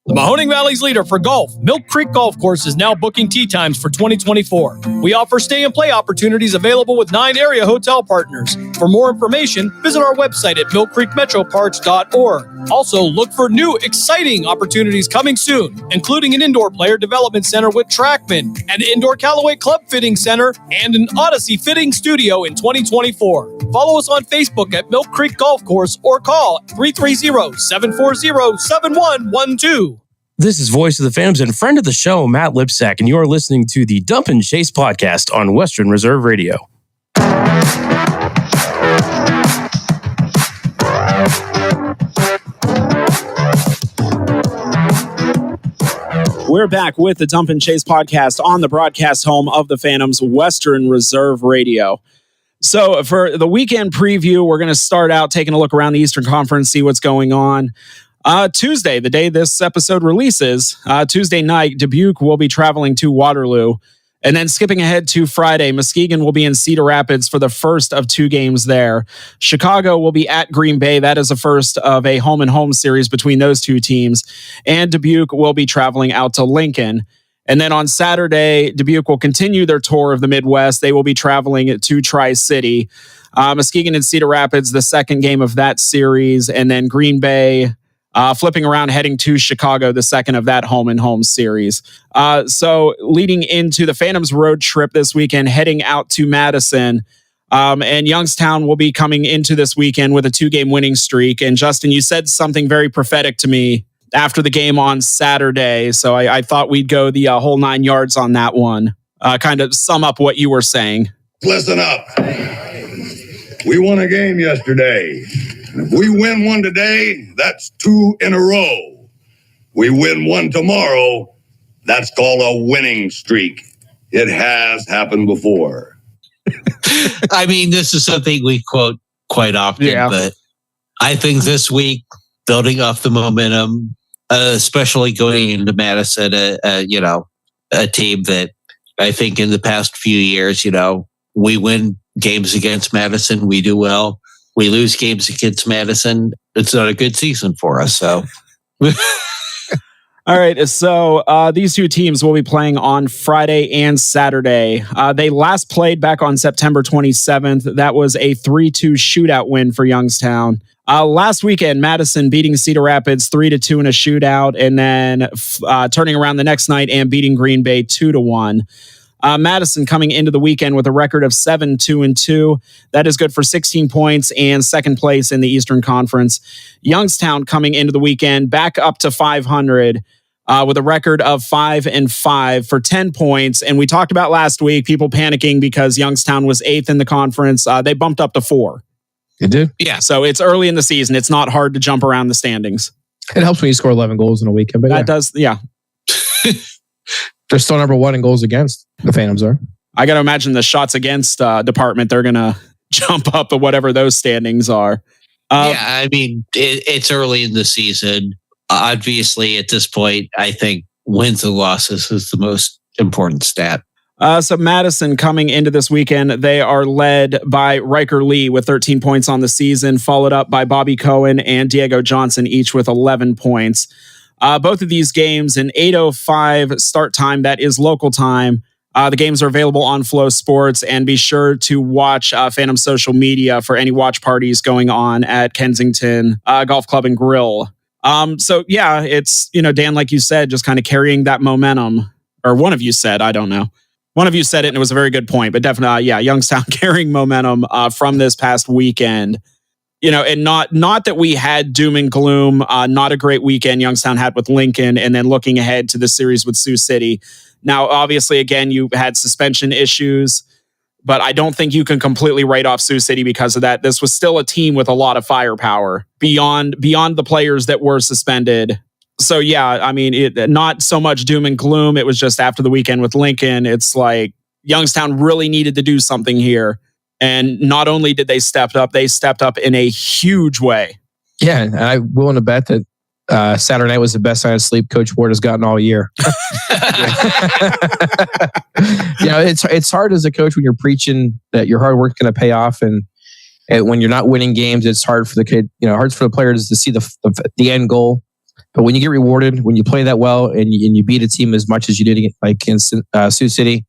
The Mahoning Valley's leader for golf, Milk Creek Golf Course, is now booking tee times for 2024. We offer stay and play opportunities available with 9 area hotel partners. For more information, visit our website at millcreekmetroparks.org. Also, look for new, exciting opportunities coming soon, including an indoor player development center with Trackman, an indoor Callaway Club fitting center, and an Odyssey fitting studio in 2024. Follow us on Facebook at Milk Creek Golf Course or call 330-740-7112. This is Voice of the Phantoms and friend of the show, Matt Lipsack, and you're listening to the Dump and Chase podcast on Western Reserve Radio. We're back with the Dump and Chase podcast on the broadcast home of the Phantoms, Western Reserve Radio. So for the weekend preview, we're going to start out taking a look around the Eastern Conference, see what's going on. Tuesday, the day this episode releases, Tuesday night, Dubuque will be traveling to Waterloo. And then skipping ahead to Friday, Muskegon will be in Cedar Rapids for the first of 2 games there. Chicago will be at Green Bay. That is the first of a home-and-home series between those 2 teams. And Dubuque will be traveling out to Lincoln. And then on Saturday, Dubuque will continue their tour of the Midwest. They will be traveling to Tri-City. Muskegon and Cedar Rapids, the second game of that series. And then Green Bay flipping around, heading to Chicago, the second of that home-and-home series. So leading into the Phantoms road trip this weekend, heading out to Madison. And Youngstown will be coming into this weekend with a 2-game winning streak. And Justin, you said something very prophetic to me after the game on Saturday. So I thought we'd go the whole 9 yards on that one. Kind of sum up what you were saying. Listen up. We won a game yesterday. If we win one today, that's 2 in a row. We win one tomorrow, that's called a winning streak. It has happened before. I mean, this is something we quote quite often, but I think this week, building off the momentum, especially going into Madison, a team that I think in the past few years, we win games against Madison, we do well. We lose games against Madison, it's not a good season for us. So, all right. So these 2 teams will be playing on Friday and Saturday. They last played back on September 27th. That was a 3-2 shootout win for Youngstown. Last weekend, Madison beating Cedar Rapids 3-2 in a shootout, and then turning around the next night and beating Green Bay 2-1. Madison coming into the weekend with a record of 7-2-2. That is good for 16 points and second place in the Eastern Conference. Youngstown coming into the weekend back up to 500 with a record of 5-5 for 10 points. And we talked about last week, people panicking because Youngstown was 8th in the conference. They bumped up to 4. It did? Yeah. So it's early in the season. It's not hard to jump around the standings. It helps when you score 11 goals in a weekend. But that does, yeah. They're still number 1 in goals against, the Phantoms are. I got to imagine the shots against department, they're going to jump up at whatever those standings are. I mean, it's early in the season. Obviously, at this point, I think wins and losses is the most important stat. So Madison coming into this weekend, they are led by Riker Lee with 13 points on the season, followed up by Bobby Cohen and Diego Johnson, each with 11 points. Both of these games in 8:05 start time, that is local time. The games are available on Flow Sports, and be sure to watch Phantom social media for any watch parties going on at Kensington Golf Club and Grill. So yeah, it's, Dan, like you said, just kind of carrying that momentum, or one of you said, I don't know. One of you said it, and it was a very good point, but definitely, Youngstown carrying momentum from this past weekend. And not that we had doom and gloom, not a great weekend Youngstown had with Lincoln, and then looking ahead to the series with Sioux City. Now, obviously, again, you had suspension issues, but I don't think you can completely write off Sioux City because of that. This was still a team with a lot of firepower beyond the players that were suspended. So, yeah, I mean, not so much doom and gloom. It was just after the weekend with Lincoln, it's like Youngstown really needed to do something here. And not only did they step up in a huge way. Yeah, and I'm willing to bet that Saturday night was the best night of sleep Coach Ward has gotten all year. It's hard as a coach when you're preaching that your hard work's going to pay off, and when you're not winning games, it's hard for the kid. Hard for the players to see the end goal. But when you get rewarded, when you play that well, and you beat a team as much as you did like in Sioux City,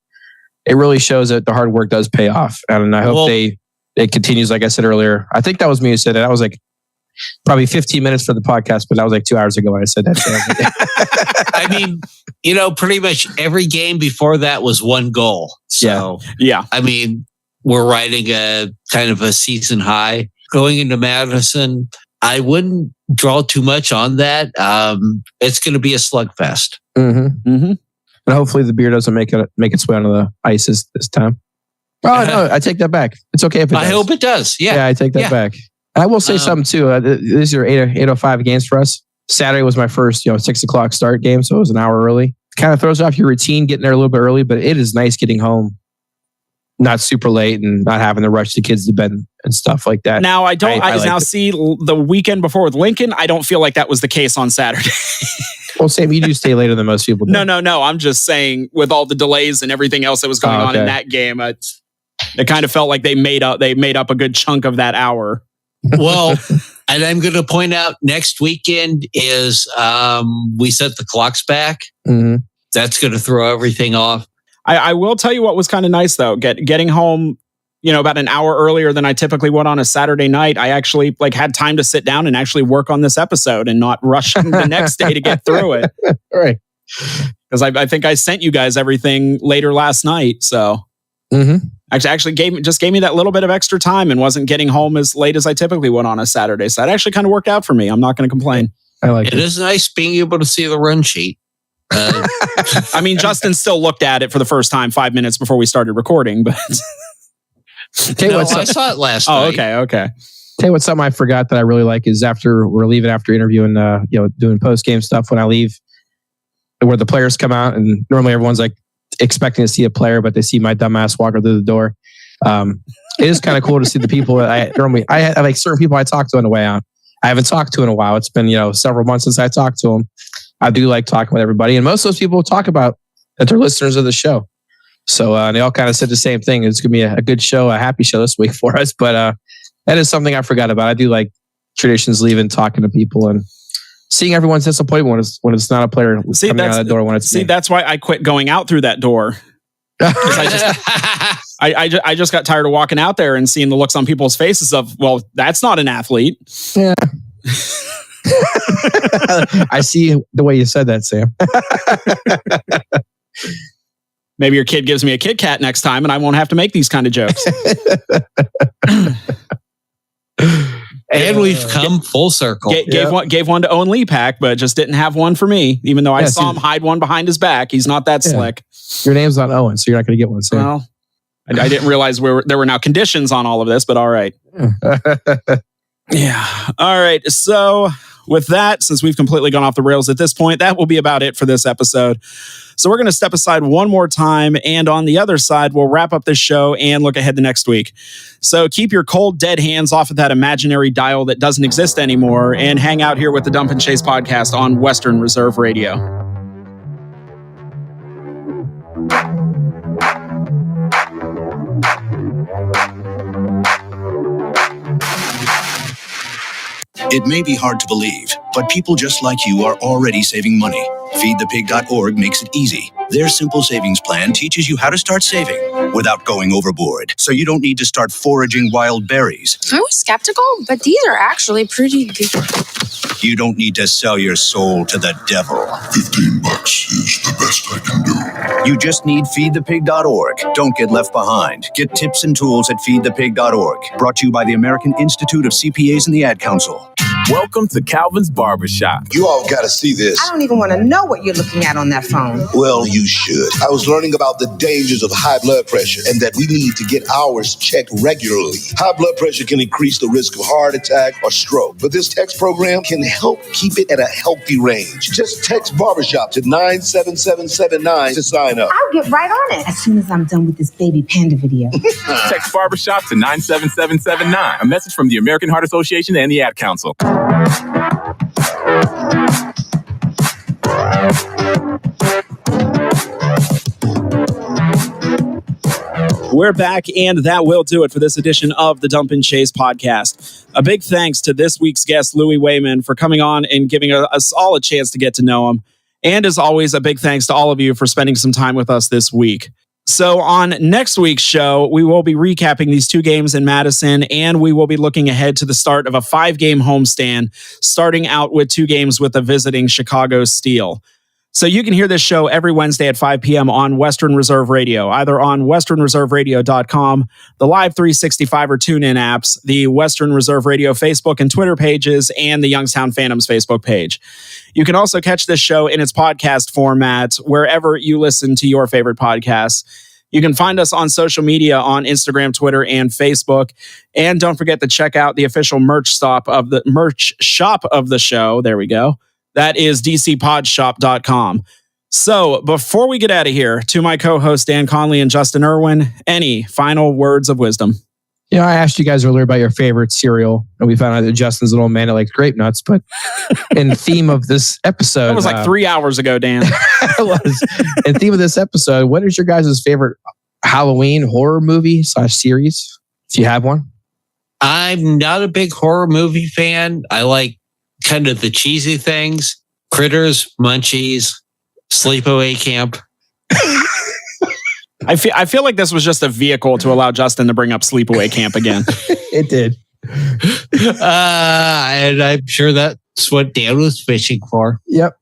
it really shows that the hard work does pay off. And I hope it continues. Like I said earlier, I think that was me who said that. I was like probably 15 minutes for the podcast, but that was like 2 hours ago when I said that. I mean, pretty much every game before that was one goal. So, yeah. I mean, we're riding a kind of a season high going into Madison. I wouldn't draw too much on that. It's going to be a slugfest. Mm-hmm. Mm-hmm. And hopefully the beer doesn't make its way onto the ice this time. Oh, no, I take that back. It's okay if it does. I hope it does. Yeah. Yeah, I take that back. I will say something too. These are 8:05 games for us. Saturday was my first, 6 o'clock start game, so it was an hour early. Kind of throws off your routine getting there a little bit early, but it is nice getting home not super late and not having to rush the kids to bed and stuff like that. Now, see the weekend before with Lincoln, I don't feel like that was the case on Saturday. Well, Sam, you do stay later than most people do. No. I'm just saying with all the delays and everything else that was going on in that game, it kind of felt like they made up a good chunk of that hour. Well, and I'm going to point out next weekend is we set the clocks back. Mm-hmm. That's going to throw everything off. I will tell you what was kind of nice though, getting home, about an hour earlier than I typically would on a Saturday night. I actually had time to sit down and actually work on this episode and not rush the next day to get through it. Right. Because I think I sent you guys everything later last night. So actually gave me that little bit of extra time and wasn't getting home as late as I typically would on a Saturday. So that actually kind of worked out for me. I'm not going to complain. I like it. It is nice being able to see the run sheet. I mean, Justin still looked at it for the first time 5 minutes before we started recording, but I saw it last night. Okay. Tell you what, something I forgot that I really like is after we're leaving after interviewing, doing post game stuff. When I leave, where the players come out, and normally everyone's like expecting to see a player, but they see my dumbass walking through the door. It is kind of cool to see the people that I have like certain people I talk to on the way out. I haven't talked to in a while. It's been several months since I talked to them. I do like talking with everybody, and most of those people talk about that they're listeners of the show. So they all kind of said the same thing. It's going to be a good show, a happy show this week for us. But that is something I forgot about. I do like traditions, leaving, talking to people, and seeing everyone's disappointment when it's not a player coming out of the door when it's me. That's why I quit going out through that door. I just got tired of walking out there and seeing the looks on people's faces of, well, that's not an athlete. Yeah. I see the way you said that, Sam. Maybe your kid gives me a Kit Kat next time and I won't have to make these kind of jokes. And we've come full circle. Gave one to Owen Leapak, but just didn't have one for me, even though I saw him hide one behind his back. He's not that slick. Your name's not Owen, so you're not going to get one. So. Well, I didn't realize there were now conditions on all of this, but all right. Yeah. All right. So with that, since we've completely gone off the rails at this point, that will be about it for this episode. So we're going to step aside one more time, and on the other side, we'll wrap up this show and look ahead to next week. So keep your cold, dead hands off of that imaginary dial that doesn't exist anymore, and hang out here with the Dump and Chase podcast on Western Reserve Radio. It may be hard to believe, but people just like you are already saving money. FeedThePig.org makes it easy. Their simple savings plan teaches you how to start saving without going overboard, so you don't need to start foraging wild berries. I was skeptical, but these are actually pretty good. You don't need to sell your soul to the devil. $15 is the best I can do. You just need FeedThePig.org. Don't get left behind. Get tips and tools at FeedThePig.org. Brought to you by the American Institute of CPAs and the Ad Council. Welcome to Calvin's Barbershop. You all got to see this. I don't even want to know what you're looking at on that phone. Well, you should. I was learning about the dangers of high blood pressure and that we need to get ours checked regularly. High blood pressure can increase the risk of heart attack or stroke, but this text program can help keep it at a healthy range. Just text barbershop to 97779 to sign up. I'll get right on it as soon as I'm done with this baby panda video. Text barbershop to 97779. A message from the American Heart Association and the Ad Council. We're back, and that will do it for this edition of the Dump and Chase podcast. A big thanks to this week's guest, Louis Wayman, for coming on and giving us all a chance to get to know him. And as always, a big thanks to all of you for spending some time with us this week. So on next week's show, we will be recapping these 2 games in Madison, and we will be looking ahead to the start of a 5-game homestand, starting out with 2 games with the visiting Chicago Steel. So you can hear this show every Wednesday at 5 p.m. on Western Reserve Radio, either on westernreserveradio.com, the Live 365 or TuneIn apps, the Western Reserve Radio Facebook and Twitter pages, and the Youngstown Phantoms Facebook page. You can also catch this show in its podcast format wherever you listen to your favorite podcasts. You can find us on social media on Instagram, Twitter, and Facebook. And don't forget to check out the official merch shop of the show. There we go. That is dcpodshop.com. So before we get out of here, to my co-hosts Dan Conley and Justin Irwin, any final words of wisdom? You know, I asked you guys earlier about your favorite cereal, and we found out that Justin's an old man that likes grape nuts. But in theme of this episode, that was like 3 hours ago, Dan. It was. In theme of this episode, what is your guys' favorite Halloween horror movie / series, if you have one? I'm not a big horror movie fan. I like kind of the cheesy things: Critters, Munchies, Sleepaway Camp. I feel like this was just a vehicle to allow Justin to bring up Sleepaway Camp again. It did. And I'm sure that's what Dan was fishing for. Yep.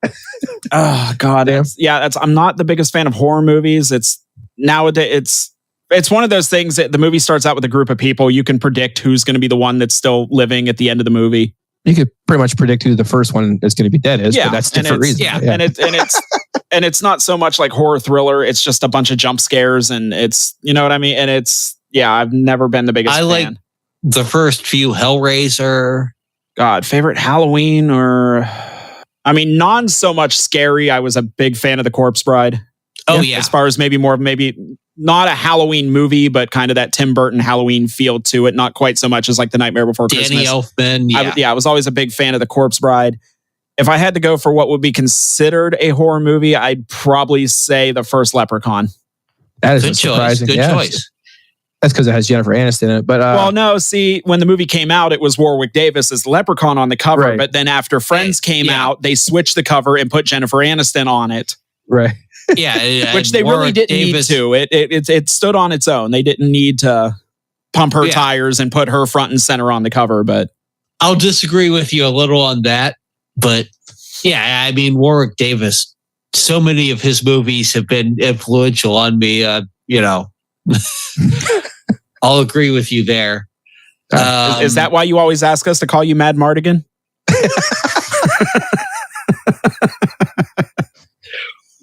Oh God. I'm not the biggest fan of horror movies. It's nowadays it's one of those things that the movie starts out with a group of people. You can predict who's going to be the one that's still living at the end of the movie. You could pretty much predict who the first one is going to be dead is, but that's different reasons. Yeah. And it's not so much like horror thriller. It's just a bunch of jump scares, and it's, you know what I mean? And I've never been the biggest fan. I like the first few Hellraiser. God, favorite Halloween non so much scary. I was a big fan of The Corpse Bride. Oh yeah. As far as maybe not a Halloween movie, but kind of that Tim Burton Halloween feel to it. Not quite so much as like The Nightmare Before Christmas. Danny Elfman. Yeah. I was always a big fan of The Corpse Bride. If I had to go for what would be considered a horror movie, I'd probably say the first Leprechaun. That is good surprising. Good choice. That's because it has Jennifer Aniston in it. But well, no. See, when the movie came out, it was Warwick Davis as Leprechaun on the cover. Right. But then after Friends came out, they switched the cover and put Jennifer Aniston on it. Right. Yeah, which they really didn't need to. It stood on its own. They didn't need to pump her tires and put her front and center on the cover. But I'll disagree with you a little on that. But yeah, I mean, Warwick Davis so many of his movies have been influential on me. I'll agree with you there. Is that why you always ask us to call you Mad Mardigan?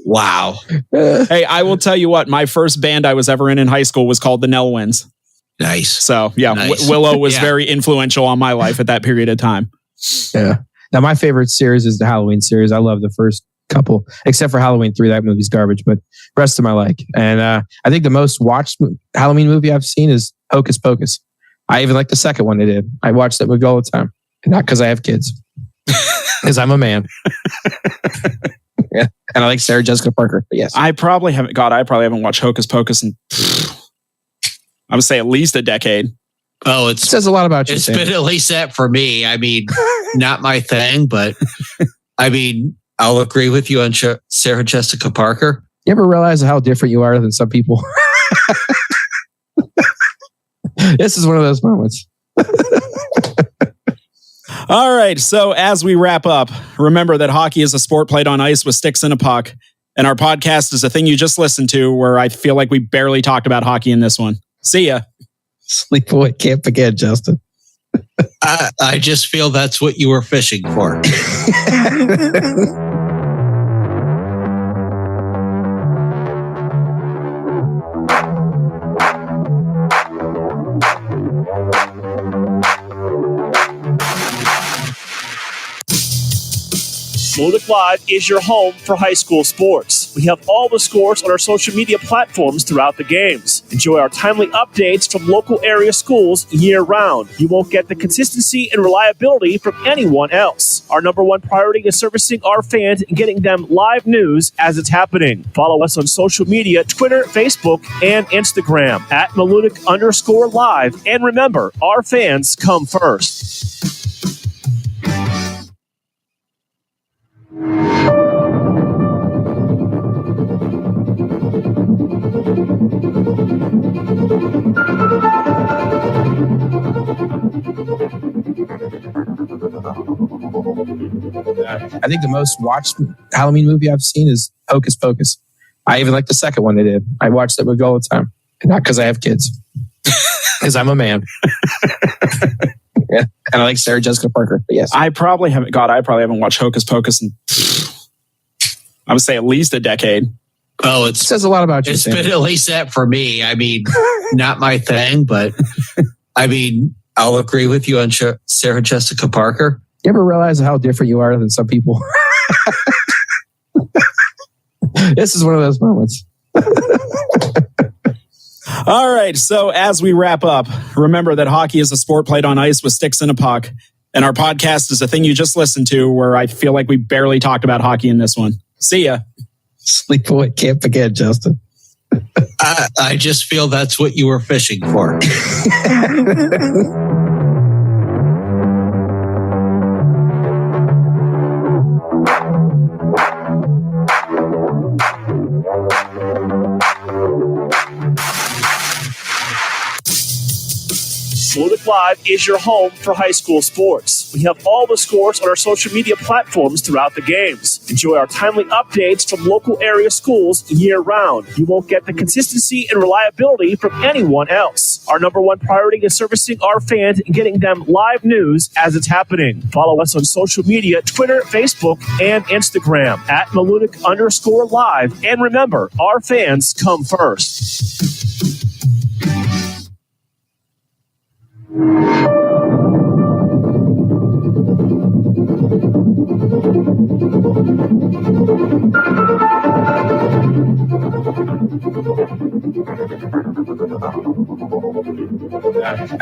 Wow. Hey, I will tell you what, my first band I was ever in high school was called the Nelwynds. Nice. So, yeah, Nice. Willow was very influential on my life at that period of time. Yeah. Now, my favorite series is the Halloween series. I love the first couple, except for Halloween 3. That movie's garbage, but the rest of them I like. And I think the most watched Halloween movie I've seen is Hocus Pocus. I even like the second one they did. I watch that movie all the time. Not because I have kids, because I'm a man. Yeah. And I like Sarah Jessica Parker. But yes. I probably haven't watched Hocus Pocus in, I would say, at least a decade. Oh, It says a lot about you. It's Sam. been at least that for me. I mean, not my thing, but I mean, I'll agree with you on Sarah Jessica Parker. You ever realize how different you are than some people? This is one of those moments. All right. So as we wrap up, remember that hockey is a sport played on ice with sticks and a puck. And our podcast is a thing you just listened to, where I feel like we barely talked about hockey in this one. See ya. Sleepaway camp again, Justin. I just feel that's what you were fishing for. Melodic Live is your home for high school sports. We have all the scores on our social media platforms throughout the games. Enjoy our timely updates from local area schools year-round. You won't get the consistency and reliability from anyone else. Our number one priority is servicing our fans and getting them live news as it's happening. Follow us on social media, Twitter, Facebook, and Instagram at Melodic_Live. And remember, our fans come first. I think the most watched Halloween movie I've seen is Hocus Pocus. I even like the second one they did. I watch that movie all the time. Not because I have kids, because I'm a man. Yeah. And I like Sarah Jessica Parker. But yes. I probably haven't watched Hocus Pocus in, I would say, at least a decade. Oh, It says a lot about you, It's Sam. been at least that for me. I mean, not my thing, but I mean, I'll agree with you on Sarah Jessica Parker. You ever realize how different you are than some people? This is one of those moments. All right. So as we wrap up, remember that hockey is a sport played on ice with sticks and a puck. And our podcast is a thing you just listened to, where I feel like we barely talked about hockey in this one. See ya. Sleepaway camp again, Justin. I just feel that's what you were fishing for. Melodic Live is your home for high school sports. We have all the scores on our social media platforms throughout the games. Enjoy our timely updates from local area schools year-round. You won't get the consistency and reliability from anyone else. Our number one priority is servicing our fans and getting them live news as it's happening. Follow us on social media, Twitter, Facebook, and Instagram at Melodic_Live. And remember, our fans come first. I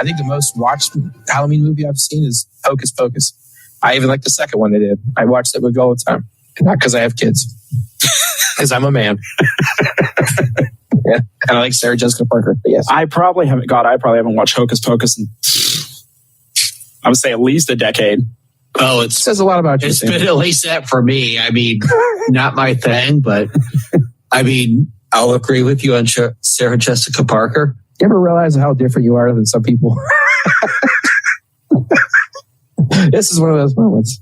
think the most watched Halloween movie I've seen is Hocus Pocus. I even like the second one they did. I watch that movie all the time. Not because I have kids, because I'm a man. Yeah. And I like Sarah Jessica Parker. But yes. I probably haven't watched Hocus Pocus in, I would say, at least a decade. Oh, It says a lot about you, It's Sam. been at least that for me. I mean, not my thing, but I mean, I'll agree with you on Sarah Jessica Parker. You ever realize how different you are than some people? This is one of those moments.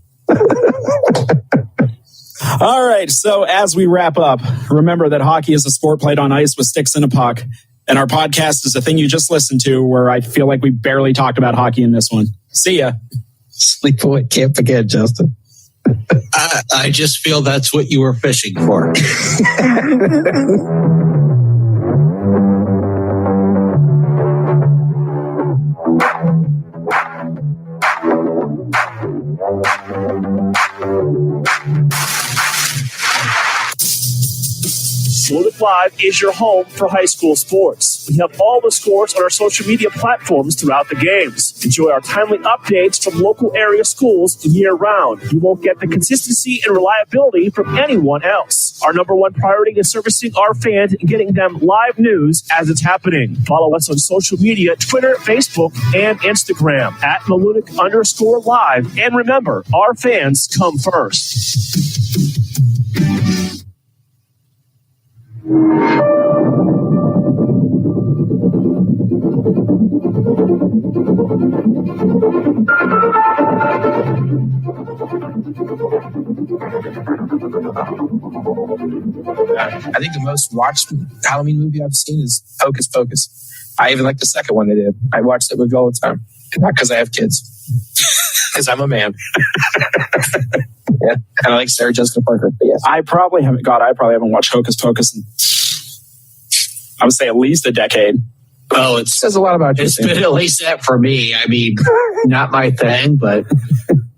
All right. So as we wrap up, remember that hockey is a sport played on ice with sticks and a puck. And our podcast is a thing you just listened to where I feel like we barely talked about hockey in this one. See ya. Sleepaway Camp again, Justin. I just feel that's what you were fishing for. Loaded Live is your home for high school sports. We have all the scores on our social media platforms throughout the games. Enjoy our timely updates from local area schools year-round. You won't get the consistency and reliability from anyone else. Our number one priority is servicing our fans and getting them live news as it's happening. Follow us on social media, Twitter, Facebook, and Instagram at Malutic_live. And remember, our fans come first. I think the most watched Halloween movie I've seen is Hocus Pocus. I even like the second one they did. I watch that movie all the time. Not because I have kids. Because I'm a man. Yeah, kind of like Sarah Jessica Parker. But yes. I probably haven't watched Hocus Pocus in, I would say, at least a decade. Oh, it says a lot about you. It's been at least that for me. I mean, not my thing, but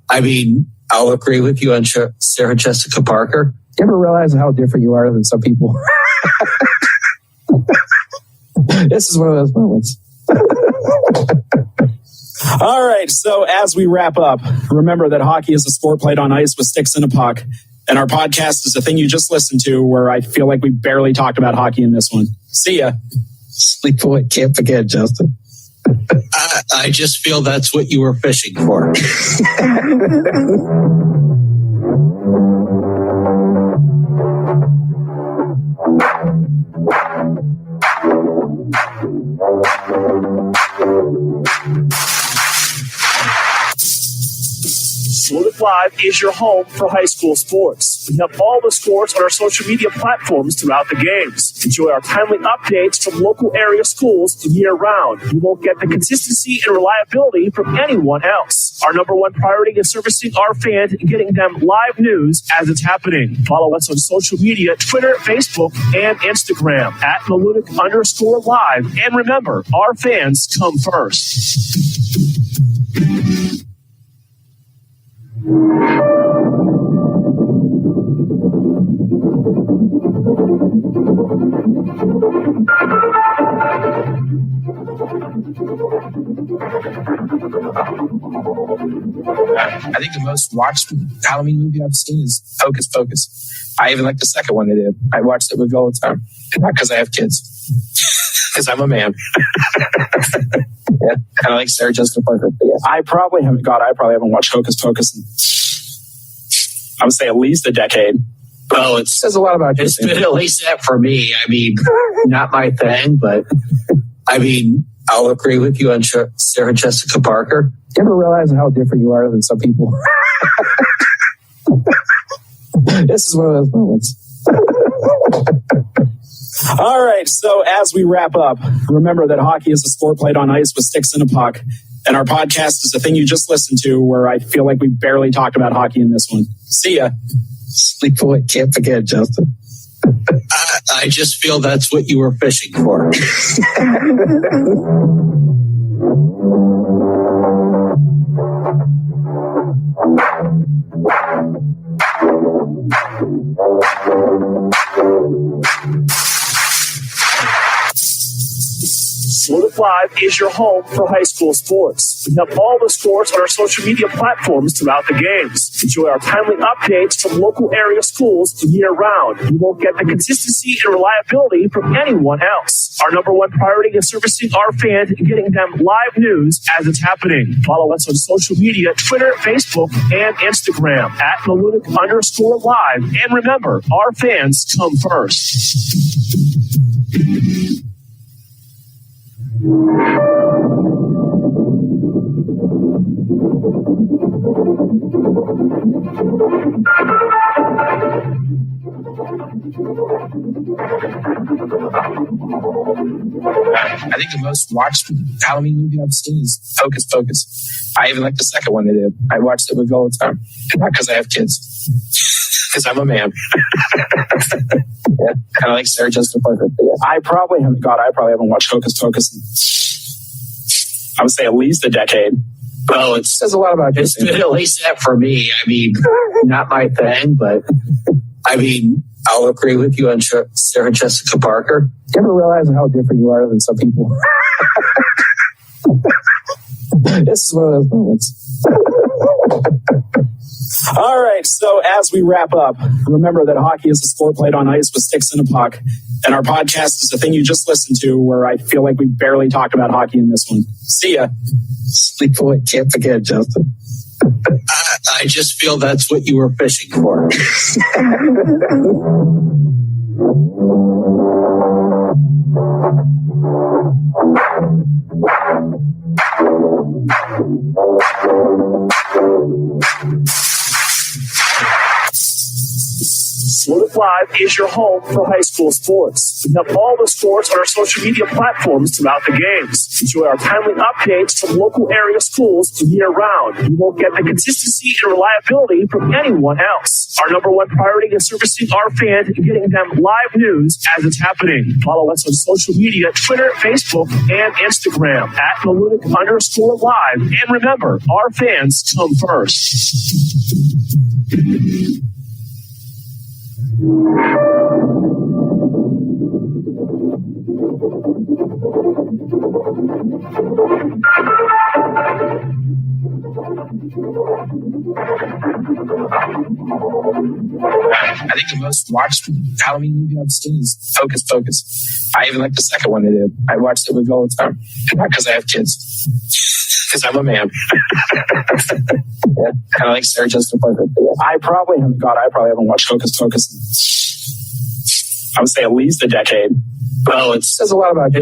I mean, I'll agree with you on Sarah Jessica Parker. You ever realize how different you are than some people? This is one of those moments. All right. So as we wrap up, remember that hockey is a sport played on ice with sticks and a puck. And our podcast is a thing you just listened to where I feel like we barely talked about hockey in this one. See ya. Sleepaway Camp again, Justin. I just feel that's what you were fishing for. Loaded Live is your home for high school sports. We have all the scores on our social media platforms throughout the games. Enjoy our timely updates from local area schools year-round. You won't get the consistency and reliability from anyone else. Our number one priority is servicing our fans and getting them live news as it's happening. Follow us on social media, Twitter, Facebook, and Instagram at Malutic_live. And remember, our fans come first. I think the most watched Halloween movie I've seen is Hocus Pocus. I even like the second one they did. I watch that movie all the time. Not because I have kids. Because I'm a man. Yeah, kind of like Sarah Jessica Parker. But yes. I probably haven't watched Hocus Pocus in, I would say, at least a decade. Oh, it says a lot about you. It's been at least that for me. I mean, not my thing, but I mean, I'll agree with you on Sarah Jessica Parker. You ever realize how different you are than some people? This is one of those moments. All right. So as we wrap up, remember that hockey is a sport played on ice with sticks and a puck. And our podcast is a thing you just listened to where I feel like we barely talked about hockey in this one. See ya. Sleepaway Camp again, Justin. I just feel that's what you were fishing for. Loaded Live is your home for high school sports. We have all the scores on our social media platforms throughout the games. Enjoy our timely updates from local area schools year-round. You won't get the consistency and reliability from anyone else. Our number one priority is servicing our fans and getting them live news as it's happening. Follow us on social media, Twitter, Facebook, and Instagram at Malutic_live. And remember, our fans come first. I think the most watched Halloween movie I've seen is Hocus Pocus. I even like the second one they did. I watched it with you all the time. And not because I have kids. Because I'm a man. Yeah, kind of like Sarah Jessica Parker. Yeah, I probably haven't watched Hocus Pocus in, I would say, at least a decade. Well, it says a lot about it. It's been at least that for me. I mean, not my thing, but I mean, I'll agree with you on Sarah Jessica Parker. You ever realize how different you are than some people? This is one of those moments. All right, so as we wrap up, remember that hockey is a sport played on ice with sticks and a puck, and our podcast is the thing you just listened to, where I feel like we barely talked about hockey in this one. See ya. Sleepaway Camp again, Justin. I just feel that's what you were fishing for. Loaded Live is your home for high school sports. We have all the sports on our social media platforms throughout the games. Enjoy our timely updates from local area schools year-round. You won't get the consistency and reliability from anyone else. Our number one priority is servicing our fans and getting them live news as it's happening. Follow us on social media, Twitter, Facebook, and Instagram at Malutic_live. And remember, our fans come first. I think the most watched Halloween movie I've seen is Hocus Pocus. I even like the second one they did. I watched it with you all the time. Not because I have kids. Because I'm a man. Yeah, kind of like Sarah Jessica Parker. Yeah, I probably haven't watched Hocus Pocus in, I would say, at least a decade. Well, it says a lot about it.